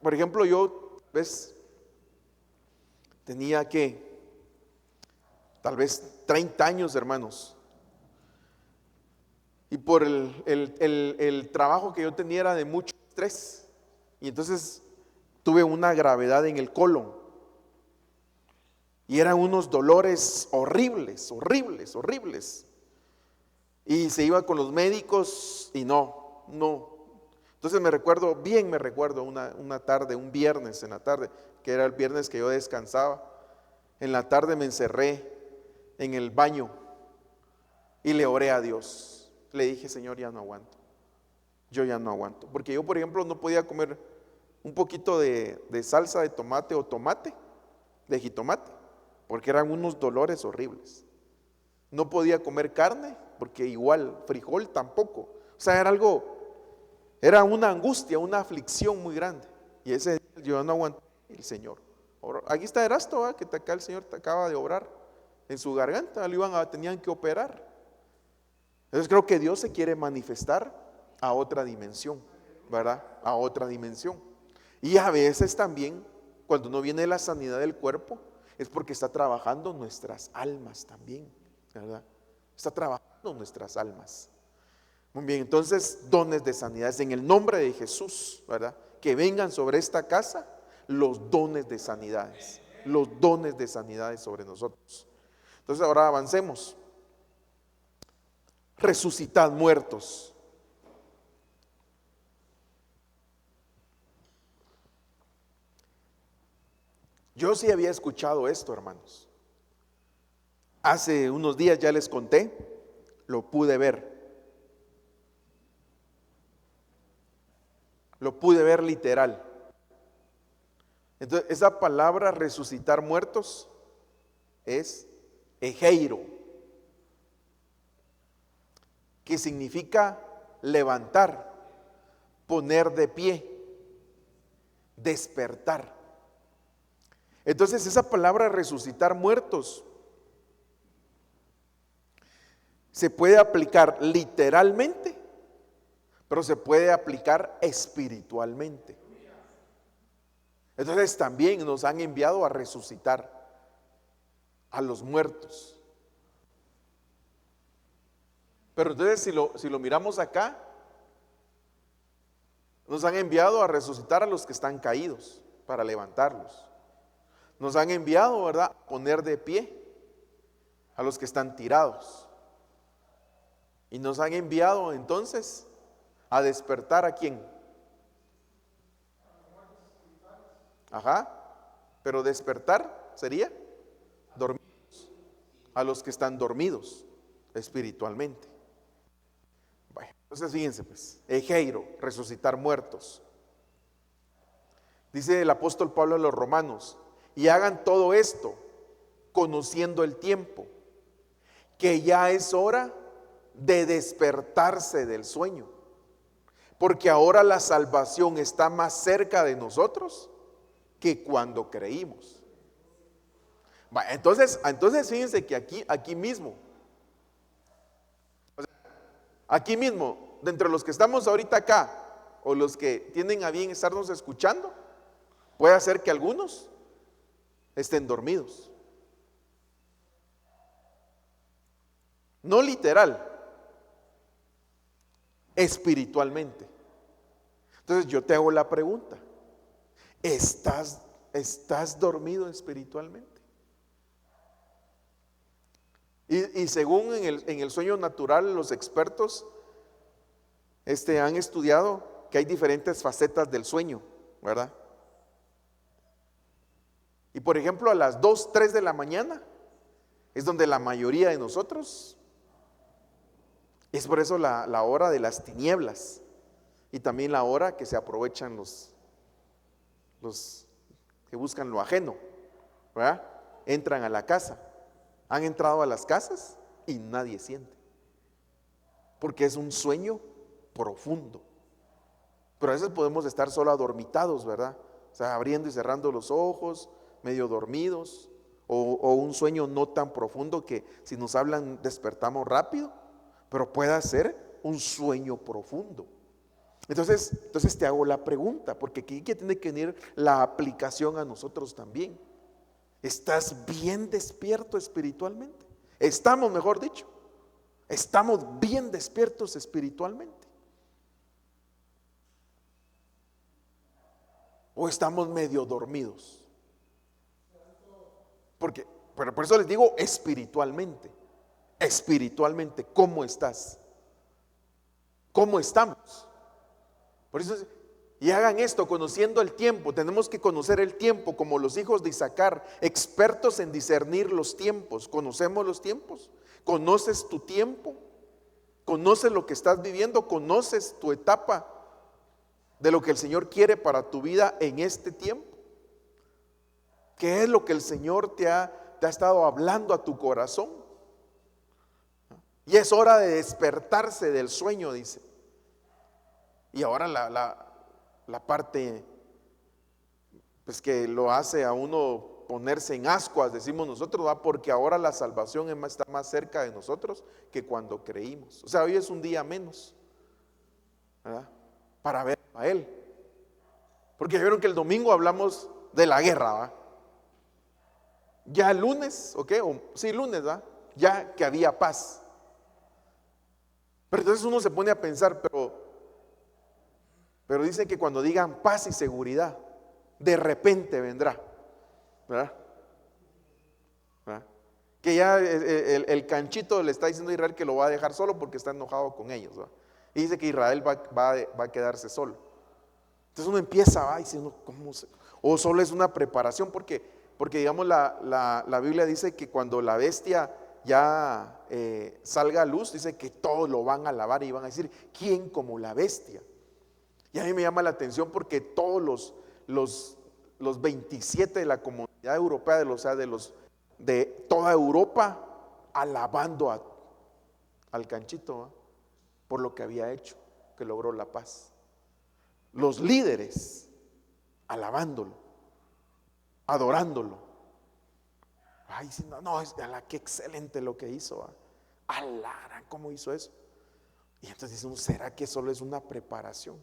Por ejemplo, yo, tenía que, tal vez 30 años, hermanos. Y por el trabajo que yo tenía era de mucho estrés. Y entonces tuve una gravedad en el colon. Y eran unos dolores horribles, horribles, horribles. Y se iba con los médicos y no. Entonces me recuerdo una tarde, un viernes en la tarde, que era el viernes que yo descansaba. En la tarde me encerré en el baño y le oré a Dios. Le dije, Señor, ya no aguanto. Yo ya no aguanto. Porque yo, por ejemplo, no podía comer un poquito de salsa de tomate o tomate, de jitomate, porque eran unos dolores horribles. No podía comer carne, porque igual, frijol tampoco. O sea, era una angustia, una aflicción muy grande. Y ese día yo no aguanté. El Señor. Aquí está Erasto, que acá el Señor te acaba de obrar en su garganta, tenían que operar. Entonces creo que Dios se quiere manifestar a otra dimensión, ¿verdad? A otra dimensión. Y a veces también, cuando no viene la sanidad del cuerpo, es porque está trabajando nuestras almas también, ¿verdad? Está trabajando nuestras almas. Muy bien, entonces dones de sanidades en el nombre de Jesús, ¿verdad? Que vengan sobre esta casa los dones de sanidades, los dones de sanidades sobre nosotros. Entonces ahora avancemos. Resucitad muertos. Yo sí había escuchado esto, hermanos. Hace unos días ya les conté, lo pude ver. Lo pude ver literal. Entonces, esa palabra resucitar muertos es egeiro, que significa levantar, poner de pie, despertar. Entonces esa palabra resucitar muertos se puede aplicar literalmente, pero se puede aplicar espiritualmente. Entonces también nos han enviado a resucitar a los muertos. Pero entonces si lo miramos acá, nos han enviado a resucitar a los que están caídos, para levantarlos. Nos han enviado, ¿verdad?, a poner de pie a los que están tirados. Y nos han enviado entonces a despertar ¿a quién? Ajá, pero despertar sería dormidos, a los que están dormidos espiritualmente. Bueno, entonces fíjense pues, Egeiro, resucitar muertos. Dice el apóstol Pablo a los romanos: y hagan todo esto conociendo el tiempo, que ya es hora de despertarse del sueño, porque ahora la salvación está más cerca de nosotros que cuando creímos. Bueno, entonces fíjense que aquí mismo, de entre los que estamos ahorita acá, o los que tienen a bien estarnos escuchando, puede ser que algunos estén dormidos. No literal, espiritualmente. Entonces yo te hago la pregunta: ¿estás dormido espiritualmente? Y según en el sueño natural, los expertos han estudiado que hay diferentes facetas del sueño, ¿verdad? Y por ejemplo, a las 2, 3 de la mañana es donde la mayoría de nosotros, es por eso la hora de las tinieblas, y también la hora que se aprovechan los que buscan lo ajeno, ¿verdad? Entran a la casa, han entrado a las casas y nadie siente, porque es un sueño profundo. Pero a veces podemos estar solo adormitados, ¿verdad? O sea, abriendo y cerrando los ojos, medio dormidos, o un sueño no tan profundo que si nos hablan despertamos rápido, pero puede ser un sueño profundo. Entonces te hago la pregunta, porque aquí tiene que venir la aplicación a nosotros también. ¿Estás bien despierto espiritualmente? Estamos, mejor dicho, estamos bien despiertos espiritualmente. ¿O estamos medio dormidos? Pero por eso les digo espiritualmente, ¿cómo estás? ¿Cómo estamos? Por eso, y hagan esto conociendo el tiempo. Tenemos que conocer el tiempo como los hijos de Isaacar, expertos en discernir los tiempos. ¿Conocemos los tiempos? ¿Conoces tu tiempo? ¿Conoces lo que estás viviendo? ¿Conoces tu etapa de lo que el Señor quiere para tu vida en este tiempo? ¿Qué es lo que el Señor te ha estado hablando a tu corazón? Y es hora de despertarse del sueño, dice. Y ahora la parte pues que lo hace a uno ponerse en ascuas, decimos nosotros, ¿verdad? Porque ahora la salvación está más cerca de nosotros que cuando creímos. O sea, hoy es un día menos, ¿verdad?, para ver a Él. Porque vieron que el domingo hablamos de la guerra, ¿verdad? Ya el lunes, ¿ok? Sí, lunes, ¿verdad? Ya que había paz. Pero entonces uno se pone a pensar, pero dice que cuando digan paz y seguridad, de repente vendrá, ¿verdad? ¿verdad? Que ya el canchito le está diciendo a Israel que lo va a dejar solo porque está enojado con ellos, ¿verdad? Y dice que Israel va a quedarse solo. Entonces uno empieza, diciendo, o solo es una preparación, porque digamos la Biblia dice que cuando la bestia ya salga a luz, dice que todos lo van a alabar y van a decir, ¿quién como la bestia? Y a mí me llama la atención porque todos los 27 de la comunidad europea, de toda Europa, alabando al canchito, ¿eh?, por lo que había hecho, que logró la paz. Los líderes alabándolo. adorándolo. Ay, sí, qué excelente lo que hizo. Alara, ¿cómo hizo eso? Y entonces dicen, ¿será que solo es una preparación?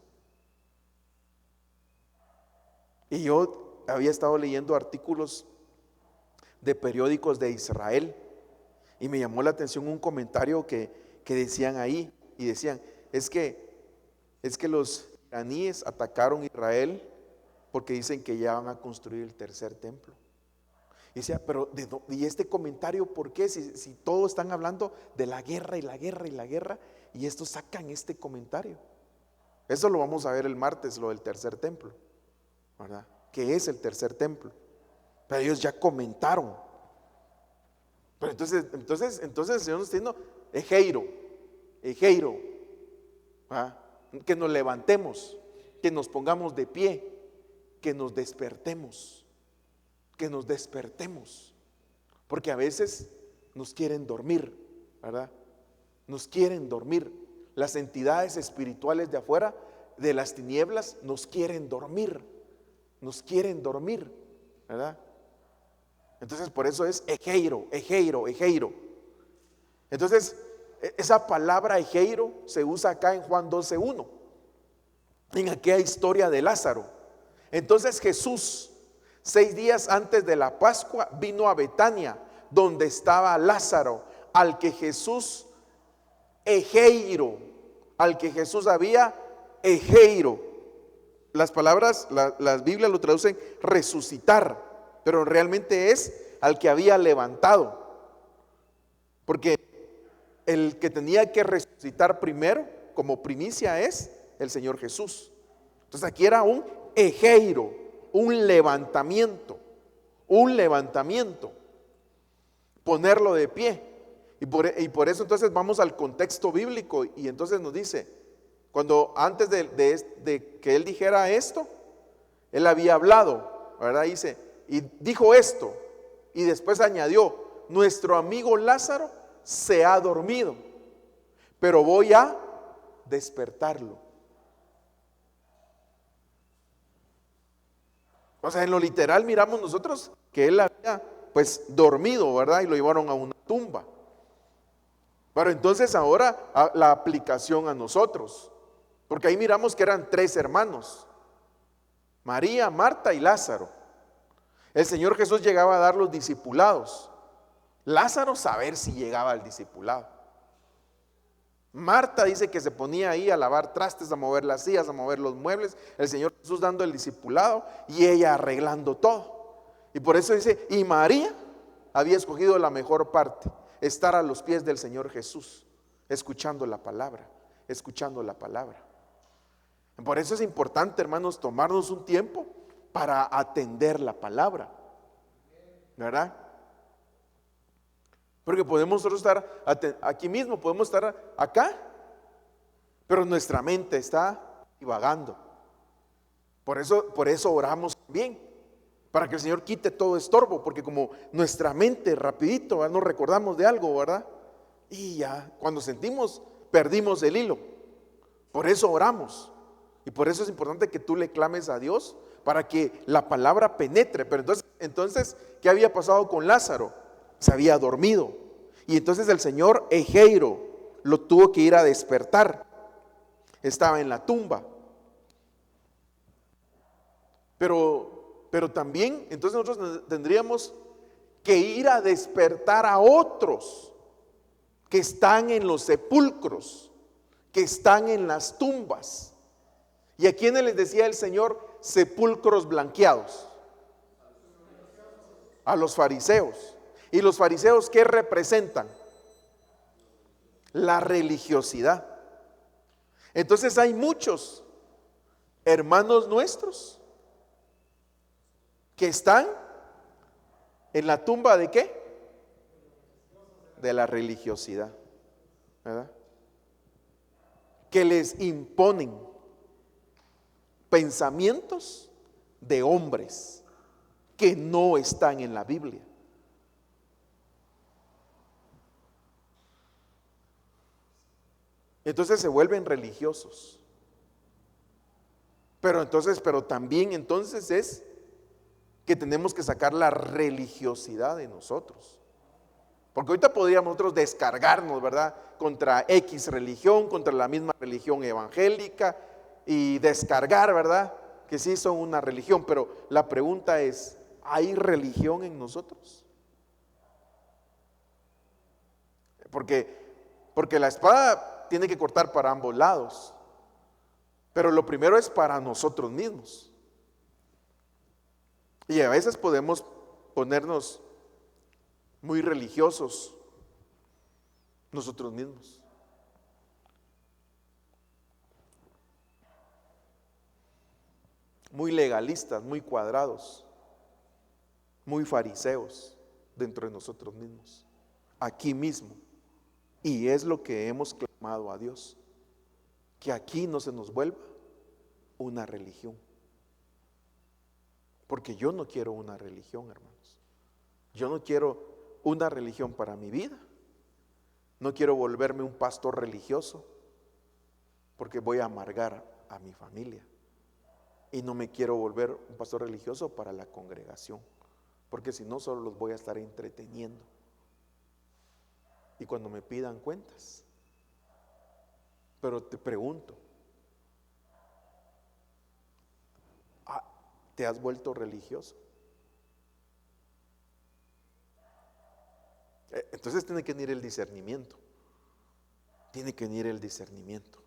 Y yo había estado leyendo artículos de periódicos de Israel y me llamó la atención un comentario que decían ahí, y decían, es que los iraníes atacaron Israel porque dicen que ya van a construir el tercer templo. Y decía, pero ¿y este comentario por qué? Si todos están hablando de la guerra y la guerra y la guerra, y estos sacan este comentario. Eso lo vamos a ver el martes, lo del tercer templo, ¿verdad? ¿Qué es el tercer templo? Pero ellos ya comentaron. Pero entonces el Señor nos está diciendo, Ejeiro, ¿verdad? Que nos levantemos, que nos pongamos de pie, que nos despertemos, porque a veces nos quieren dormir, ¿verdad? Nos quieren dormir. Las entidades espirituales de afuera, de las tinieblas, nos quieren dormir, ¿verdad? Entonces por eso es Ejeiro. Entonces esa palabra Ejeiro se usa acá en Juan 12:1, en aquella historia de Lázaro. Entonces Jesús, 6 días antes de la Pascua, vino a Betania, donde estaba Lázaro, al que Jesús había Ejeiro. Las palabras, las Biblias lo traducen resucitar, pero realmente es al que había levantado, porque el que tenía que resucitar primero como primicia es el Señor Jesús. Entonces aquí era un Ejeiro, un levantamiento, ponerlo de pie. Y por eso entonces vamos al contexto bíblico, y entonces nos dice, cuando antes de que él dijera esto, él había hablado, ¿verdad? Dice, y dijo esto, y después añadió, nuestro amigo Lázaro se ha dormido, pero voy a despertarlo. O sea, en lo literal miramos nosotros que él había pues dormido, ¿verdad? Y lo llevaron a una tumba. Pero entonces ahora la aplicación a nosotros, porque ahí miramos que eran 3 hermanos, María, Marta y Lázaro. El Señor Jesús llegaba a dar los discipulados, Lázaro saber si llegaba al discipulado. Marta dice que se ponía ahí a lavar trastes, a mover las sillas, a mover los muebles, el Señor Jesús dando el discipulado y ella arreglando todo. Y por eso dice, y María había escogido la mejor parte, estar a los pies del Señor Jesús, escuchando la palabra. Por eso es importante, hermanos, tomarnos un tiempo para atender la palabra, ¿verdad? Porque podemos nosotros estar aquí mismo, podemos estar acá, pero nuestra mente está divagando. Por eso oramos bien, para que el Señor quite todo estorbo, porque como nuestra mente rapidito, ¿verdad? Nos recordamos de algo, ¿verdad? Y ya cuando sentimos, perdimos el hilo. Por eso oramos, y por eso es importante que tú le clames a Dios para que la palabra penetre. Pero entonces, ¿qué había pasado con Lázaro? Se había dormido, y entonces el Señor Ejeiro lo tuvo que ir a despertar. Estaba en la tumba. Pero también entonces nosotros tendríamos que ir a despertar a otros que están en los sepulcros, que están en las tumbas. ¿Y a quiénes les decía el Señor sepulcros blanqueados? A los fariseos. ¿Y los fariseos qué representan? La religiosidad. Entonces hay muchos hermanos nuestros que están en la tumba ¿de qué? De la religiosidad, ¿verdad? Que les imponen pensamientos de hombres que no están en la Biblia. Entonces se vuelven religiosos. Pero también entonces es que tenemos que sacar la religiosidad de nosotros. Porque ahorita podríamos nosotros descargarnos, ¿verdad? Contra X religión, contra la misma religión evangélica y descargar, ¿verdad? Que sí son una religión, pero la pregunta es, ¿hay religión en nosotros? Porque la espada tiene que cortar para ambos lados, pero lo primero es para nosotros mismos. Y a veces podemos ponernos muy religiosos nosotros mismos. Muy legalistas, muy cuadrados, muy fariseos dentro de nosotros mismos, aquí mismo. Y es lo que hemos clamado a Dios, que aquí no se nos vuelva una religión. Porque yo no quiero una religión, hermanos. Yo no quiero una religión para mi vida. No quiero volverme un pastor religioso, porque voy a amargar a mi familia. Y no me quiero volver un pastor religioso para la congregación, porque si no solo los voy a estar entreteniendo. Y cuando me pidan cuentas. Pero te pregunto, ¿te has vuelto religioso? Entonces tiene que venir el discernimiento. Tiene que venir el discernimiento.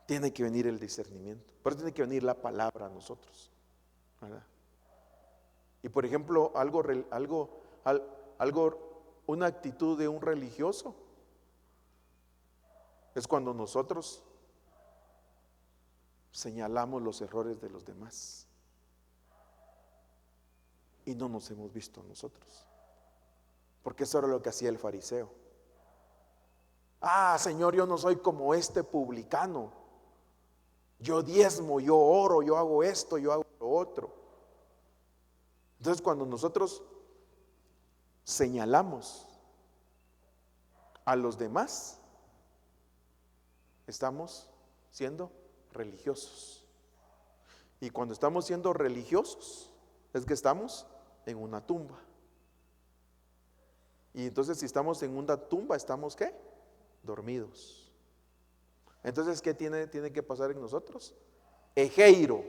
Tiene que venir el discernimiento. Pero tiene que venir la palabra a nosotros, ¿verdad? Y por ejemplo, una actitud de un religioso es cuando nosotros señalamos los errores de los demás y no nos hemos visto nosotros. Porque eso era lo que hacía el fariseo. Señor, yo no soy como este publicano. Yo diezmo, yo oro, yo hago esto, yo hago lo otro. Entonces cuando nosotros señalamos a los demás, estamos siendo religiosos. Y cuando estamos siendo religiosos, es que estamos en una tumba. Y entonces si estamos en una tumba, ¿estamos qué? Dormidos. Entonces, ¿qué tiene que pasar en nosotros? Ejeiro,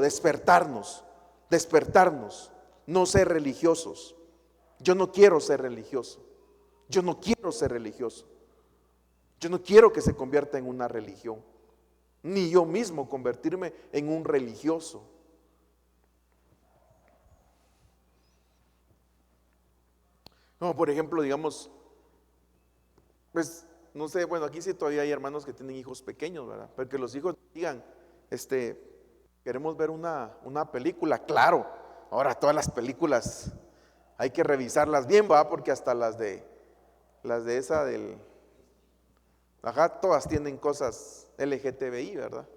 despertarnos, no ser religiosos. Yo no quiero ser religioso. Yo no quiero que se convierta en una religión, ni yo mismo convertirme en un religioso. No, por ejemplo, digamos, pues, no sé, bueno, aquí sí todavía hay hermanos que tienen hijos pequeños, ¿verdad? Pero que los hijos digan, queremos ver una película, claro. Ahora todas las películas hay que revisarlas bien, ¿verdad? Porque hasta las de esa todas tienen cosas LGTBI, ¿verdad?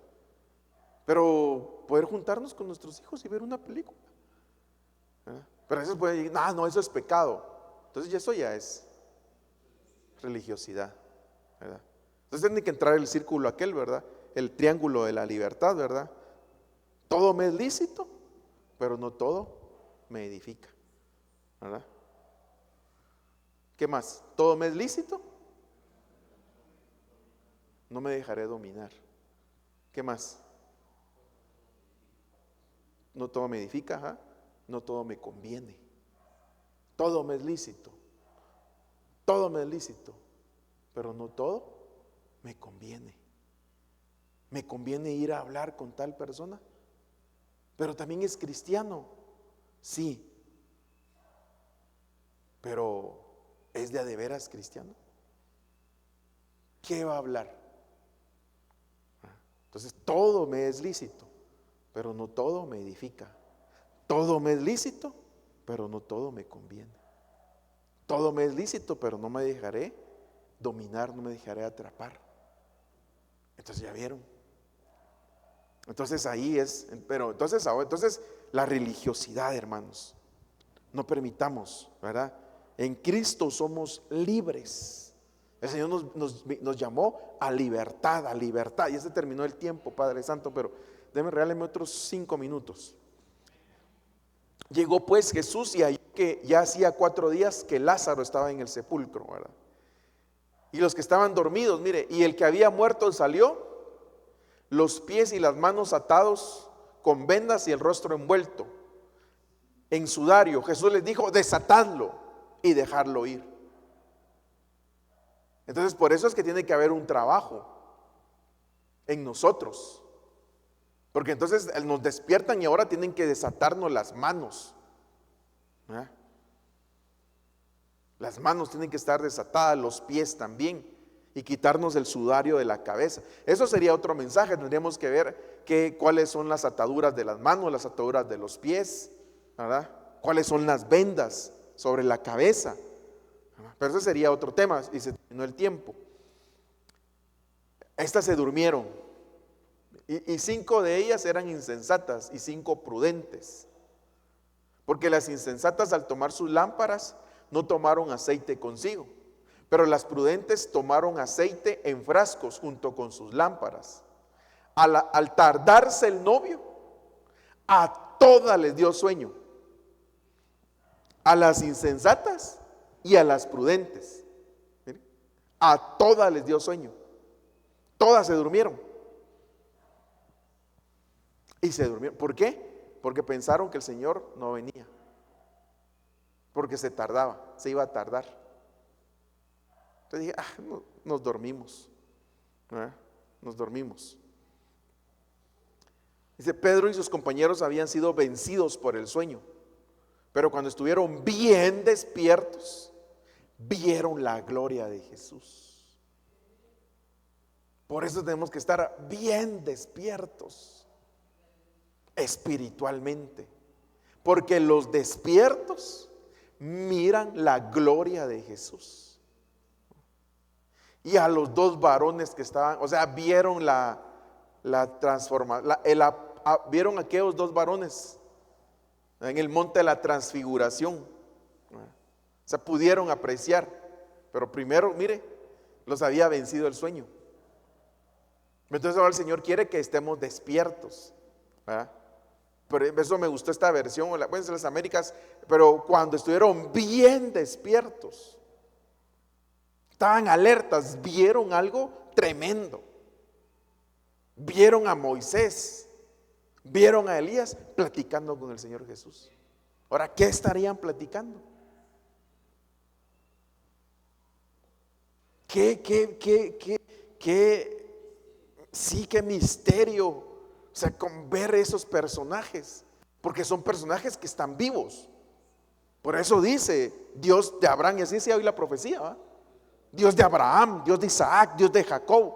Pero poder juntarnos con nuestros hijos y ver una película, ¿verdad? Pero a veces puede decir, no, eso es pecado. Entonces eso ya es religiosidad, ¿verdad? Entonces tiene que entrar el círculo aquel, ¿verdad? El triángulo de la libertad, ¿verdad? Todo me es lícito, pero no todo me edifica, ¿verdad? ¿Qué más? Todo me es lícito, no me dejaré dominar. ¿Qué más? No todo me edifica, no todo me conviene. Todo me es lícito, pero no todo me conviene. Me conviene ir a hablar con tal persona, pero también es cristiano, sí, pero ¿es de a de veras cristiano? ¿Qué va a hablar? Entonces todo me es lícito, pero no todo me edifica. Todo me es lícito, pero no todo me conviene. Todo me es lícito, pero no me dejaré dominar, no me dejaré atrapar. Entonces ya vieron. Entonces ahí es, pero entonces la religiosidad, hermanos, no permitamos, ¿verdad? En Cristo somos libres. El Señor nos llamó a libertad, a libertad. Ya se terminó el tiempo, Padre Santo, pero regáleme otros 5 minutos. Llegó pues Jesús y halló que ya hacía 4 días que Lázaro estaba en el sepulcro, ¿verdad? Y los que estaban dormidos, mire, y el que había muerto salió, los pies y las manos atados con vendas y el rostro envuelto en sudario. Jesús les dijo: desatadlo y dejarlo ir. Entonces, por eso es que tiene que haber un trabajo en nosotros, porque entonces nos despiertan y ahora tienen que desatarnos las manos, ¿eh? Las manos tienen que estar desatadas, los pies también, y quitarnos el sudario de la cabeza. Eso sería otro mensaje. Tendríamos que ver cuáles son las ataduras de las manos, las ataduras de los pies, ¿verdad? Cuáles son las vendas sobre la cabeza. Pero ese sería otro tema y se terminó el tiempo. Estas se durmieron. Y 5 de ellas eran insensatas y 5 prudentes. Porque las insensatas, al tomar sus lámparas, no tomaron aceite consigo, pero las prudentes tomaron aceite en frascos junto con sus lámparas. Al tardarse el novio, a todas les dio sueño, a las insensatas y a las prudentes. Mire, a todas les dio sueño, todas se durmieron. Y se durmieron. ¿Por qué? Porque pensaron que el Señor no venía, porque se tardaba, se iba a tardar. Entonces dije, nos dormimos, ¿eh? Nos dormimos. Dice: Pedro y sus compañeros habían sido vencidos por el sueño, pero cuando estuvieron bien despiertos, vieron la gloria de Jesús. Por eso tenemos que estar bien despiertos espiritualmente, porque los despiertos miran la gloria de Jesús. Y a los 2 varones que estaban, o sea, vieron la transformación, vieron a aquellos 2 varones en el monte de la transfiguración. O sea, pudieron apreciar, pero primero, mire, los había vencido el sueño. Entonces ahora el Señor quiere que estemos despiertos, ¿verdad? Por eso me gustó esta versión, pueden ser las Américas, pero cuando estuvieron bien despiertos, estaban alertas, vieron algo tremendo. Vieron a Moisés, vieron a Elías platicando con el Señor Jesús. Ahora, ¿qué estarían platicando? Qué misterio, o sea, con ver esos personajes, porque son personajes que están vivos. Por eso dice Dios de Abraham, y así se oye la profecía, ¿va? Dios de Abraham, Dios de Isaac, Dios de Jacob.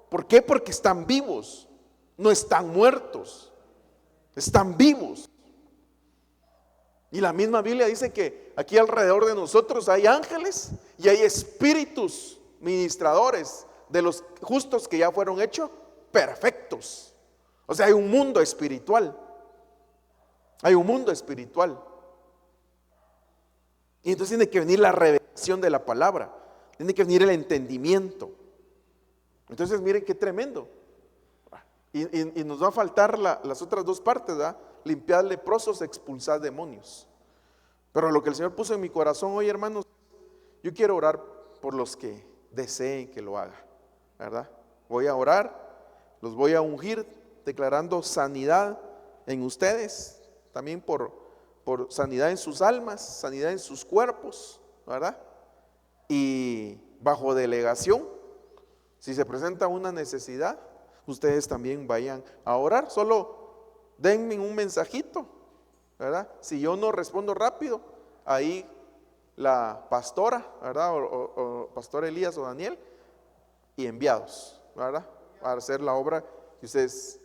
¿Por qué? Porque están vivos, no están muertos, están vivos. Y la misma Biblia dice que aquí alrededor de nosotros hay ángeles y hay espíritus ministradores de los justos que ya fueron hechos perfectos. O sea, hay un mundo espiritual. Hay un mundo espiritual. Y entonces tiene que venir la revelación de la palabra, tiene que venir el entendimiento. Entonces miren qué tremendo. Y nos va a faltar las otras 2 partes, ¿verdad? Limpiar leprosos, expulsar demonios. Pero lo que el Señor puso en mi corazón hoy, hermanos, yo quiero orar por los que deseen que lo haga, ¿verdad? Voy a orar, los voy a ungir, declarando sanidad en ustedes, también por sanidad en sus almas, sanidad en sus cuerpos, ¿verdad? Y bajo delegación, si se presenta una necesidad, ustedes también vayan a orar. Solo denme un mensajito, ¿verdad? Si yo no respondo rápido, ahí la pastora, ¿verdad? O pastor Elías o Daniel, y enviados, ¿verdad? Para hacer la obra que ustedes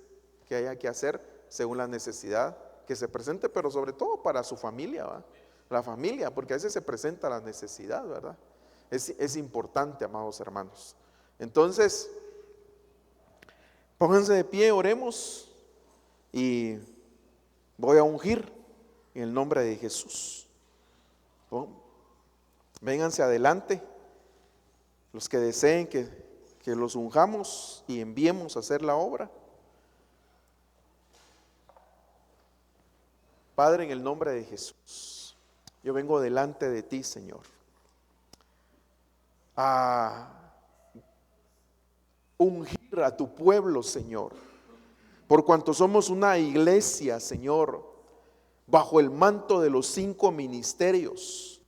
que haya que hacer según la necesidad que se presente, pero sobre todo para su familia, ¿verdad? La familia, porque a veces se presenta la necesidad, ¿verdad? Es importante, amados hermanos. Entonces, pónganse de pie, oremos, y voy a ungir en el nombre de Jesús. Vénganse adelante, los que deseen que los unjamos y enviemos a hacer la obra. Padre, en el nombre de Jesús, yo vengo delante de ti, Señor, a ungir a tu pueblo, Señor, por cuanto somos una iglesia, Señor, bajo el manto de los 5 ministerios,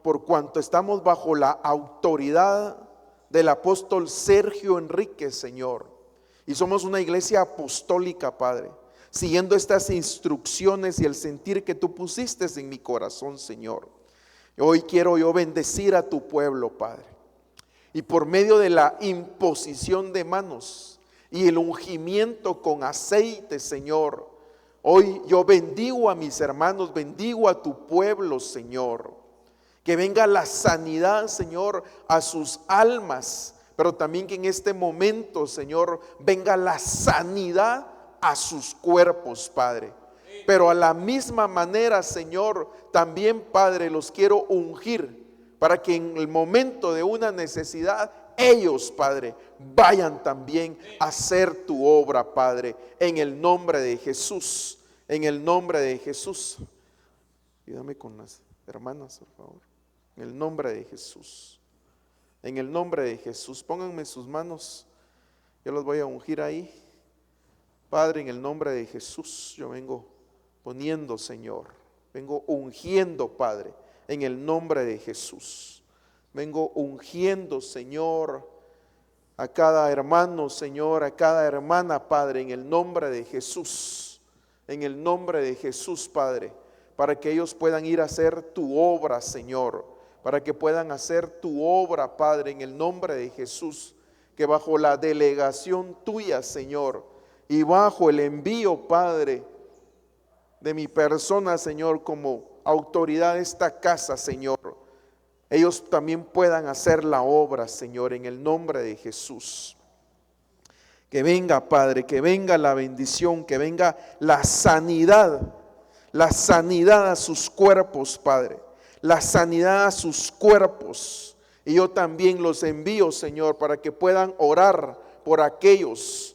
por cuanto estamos bajo la autoridad del apóstol Sergio Enríquez, Señor, y somos una iglesia apostólica, Padre, siguiendo estas instrucciones y el sentir que tú pusiste en mi corazón, Señor. Hoy quiero yo bendecir a tu pueblo, Padre, y por medio de la imposición de manos y el ungimiento con aceite, Señor, hoy yo bendigo a mis hermanos, bendigo a tu pueblo, Señor. Que venga la sanidad, Señor, a sus almas, pero también que en este momento, Señor, venga la sanidad a sus cuerpos, Padre. Pero a la misma manera, Señor, también, Padre, los quiero ungir para que en el momento de una necesidad, ellos, Padre, vayan también a hacer tu obra, Padre, en el nombre de Jesús, en el nombre de Jesús. Ayúdame con las hermanas, por favor. En el nombre de Jesús, en el nombre de Jesús, pónganme sus manos, yo los voy a ungir ahí. Padre, en el nombre de Jesús, yo vengo poniendo, Señor, vengo ungiendo, Padre, en el nombre de Jesús. Vengo ungiendo, Señor, a cada hermano, Señor, a cada hermana, Padre, en el nombre de Jesús, en el nombre de Jesús, Padre, para que ellos puedan ir a hacer tu obra, Señor, para que puedan hacer tu obra, Padre, en el nombre de Jesús, que bajo la delegación tuya, Señor, y bajo el envío, Padre, de mi persona, Señor, como autoridad de esta casa, Señor, ellos también puedan hacer la obra, Señor, en el nombre de Jesús. Que venga, Padre, que venga la bendición, que venga la sanidad a sus cuerpos, Padre, la sanidad a sus cuerpos. Y yo también los envío, Señor, para que puedan orar por aquellos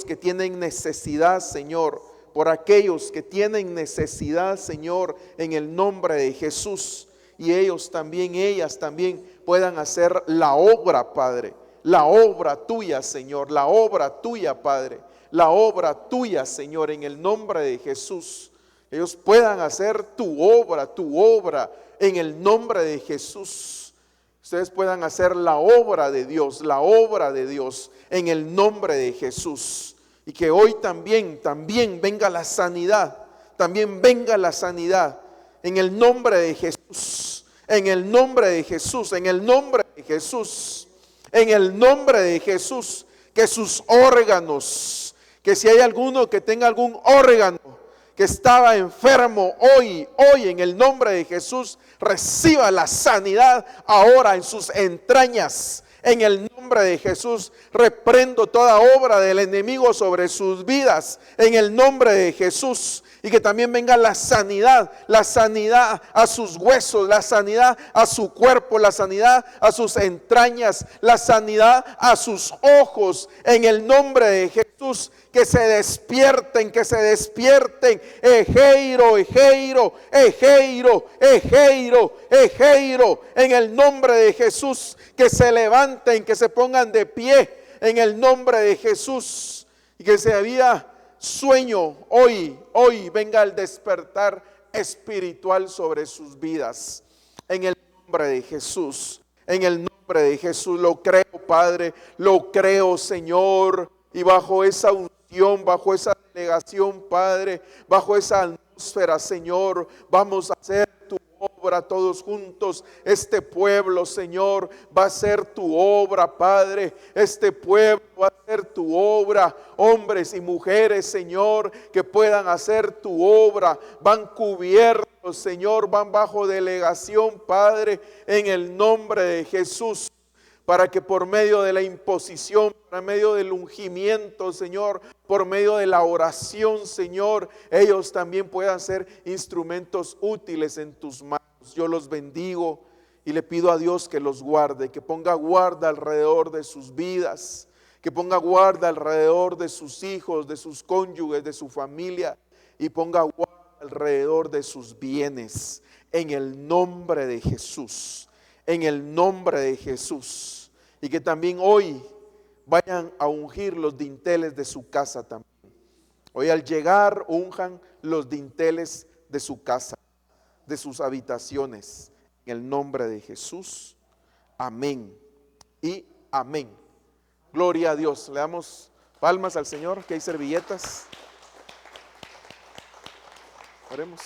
que tienen necesidad, Señor, por aquellos que tienen necesidad, Señor, en el nombre de Jesús. Y ellos también, ellas también puedan hacer la obra, Padre, la obra tuya, Señor, la obra tuya, Padre, la obra tuya, Señor, en el nombre de Jesús. Ellos puedan hacer tu obra en el nombre de Jesús. Ustedes puedan hacer la obra de Dios en el nombre de Jesús. Y que hoy también venga la sanidad, también venga la sanidad en el nombre de Jesús, en el nombre de Jesús, en el nombre de Jesús, en el nombre de Jesús. Que sus órganos, que si hay alguno que tenga algún órgano que estaba enfermo, hoy en el nombre de Jesús, reciba la sanidad ahora en sus entrañas. En el nombre de Jesús, reprendo toda obra del enemigo sobre sus vidas, en el nombre de Jesús. Y que también venga la sanidad a sus huesos, la sanidad a su cuerpo, la sanidad a sus entrañas, la sanidad a sus ojos, en el nombre de Jesús. Que se despierten, Ejeiro, en el nombre de Jesús. Que se levanten, que se pongan de pie, en el nombre de Jesús. Y que se había sueño, hoy venga el despertar espiritual sobre sus vidas, en el nombre de Jesús, en el nombre de Jesús. Lo creo, Padre, lo creo, Señor, y bajo esa unción, bajo esa delegación, Padre, bajo esa atmósfera, Señor, vamos a hacer tu obra todos juntos. Este pueblo, Señor, va a hacer tu obra, Padre. Este pueblo va a hacer tu obra. Hombres y mujeres, Señor, que puedan hacer tu obra, van cubiertos, Señor, van bajo delegación, Padre, en el nombre de Jesús. Para que por medio de la imposición, por medio del ungimiento, Señor, por medio de la oración, Señor, ellos también puedan ser instrumentos útiles en tus manos. Yo los bendigo y le pido a Dios que los guarde, que ponga guarda alrededor de sus vidas, que ponga guarda alrededor de sus hijos, de sus cónyuges, de su familia. y ponga guardia alrededor de sus bienes, en el nombre de Jesús, en el nombre de Jesús. Y que también hoy vayan a ungir los dinteles de su casa también. Hoy al llegar unjan los dinteles de su casa, de sus habitaciones, en el nombre de Jesús. Amén y amén. Gloria a Dios. Le damos palmas al Señor, que hay servilletas. Oremos.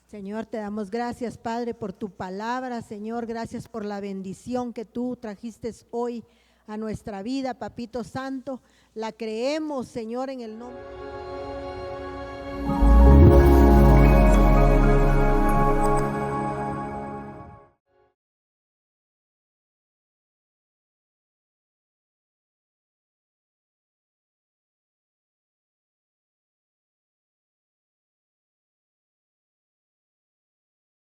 Señor, te damos gracias, Padre, por tu palabra. Señor, gracias por la bendición que tú trajiste hoy a nuestra vida, Papito Santo. La creemos, Señor, en el nombre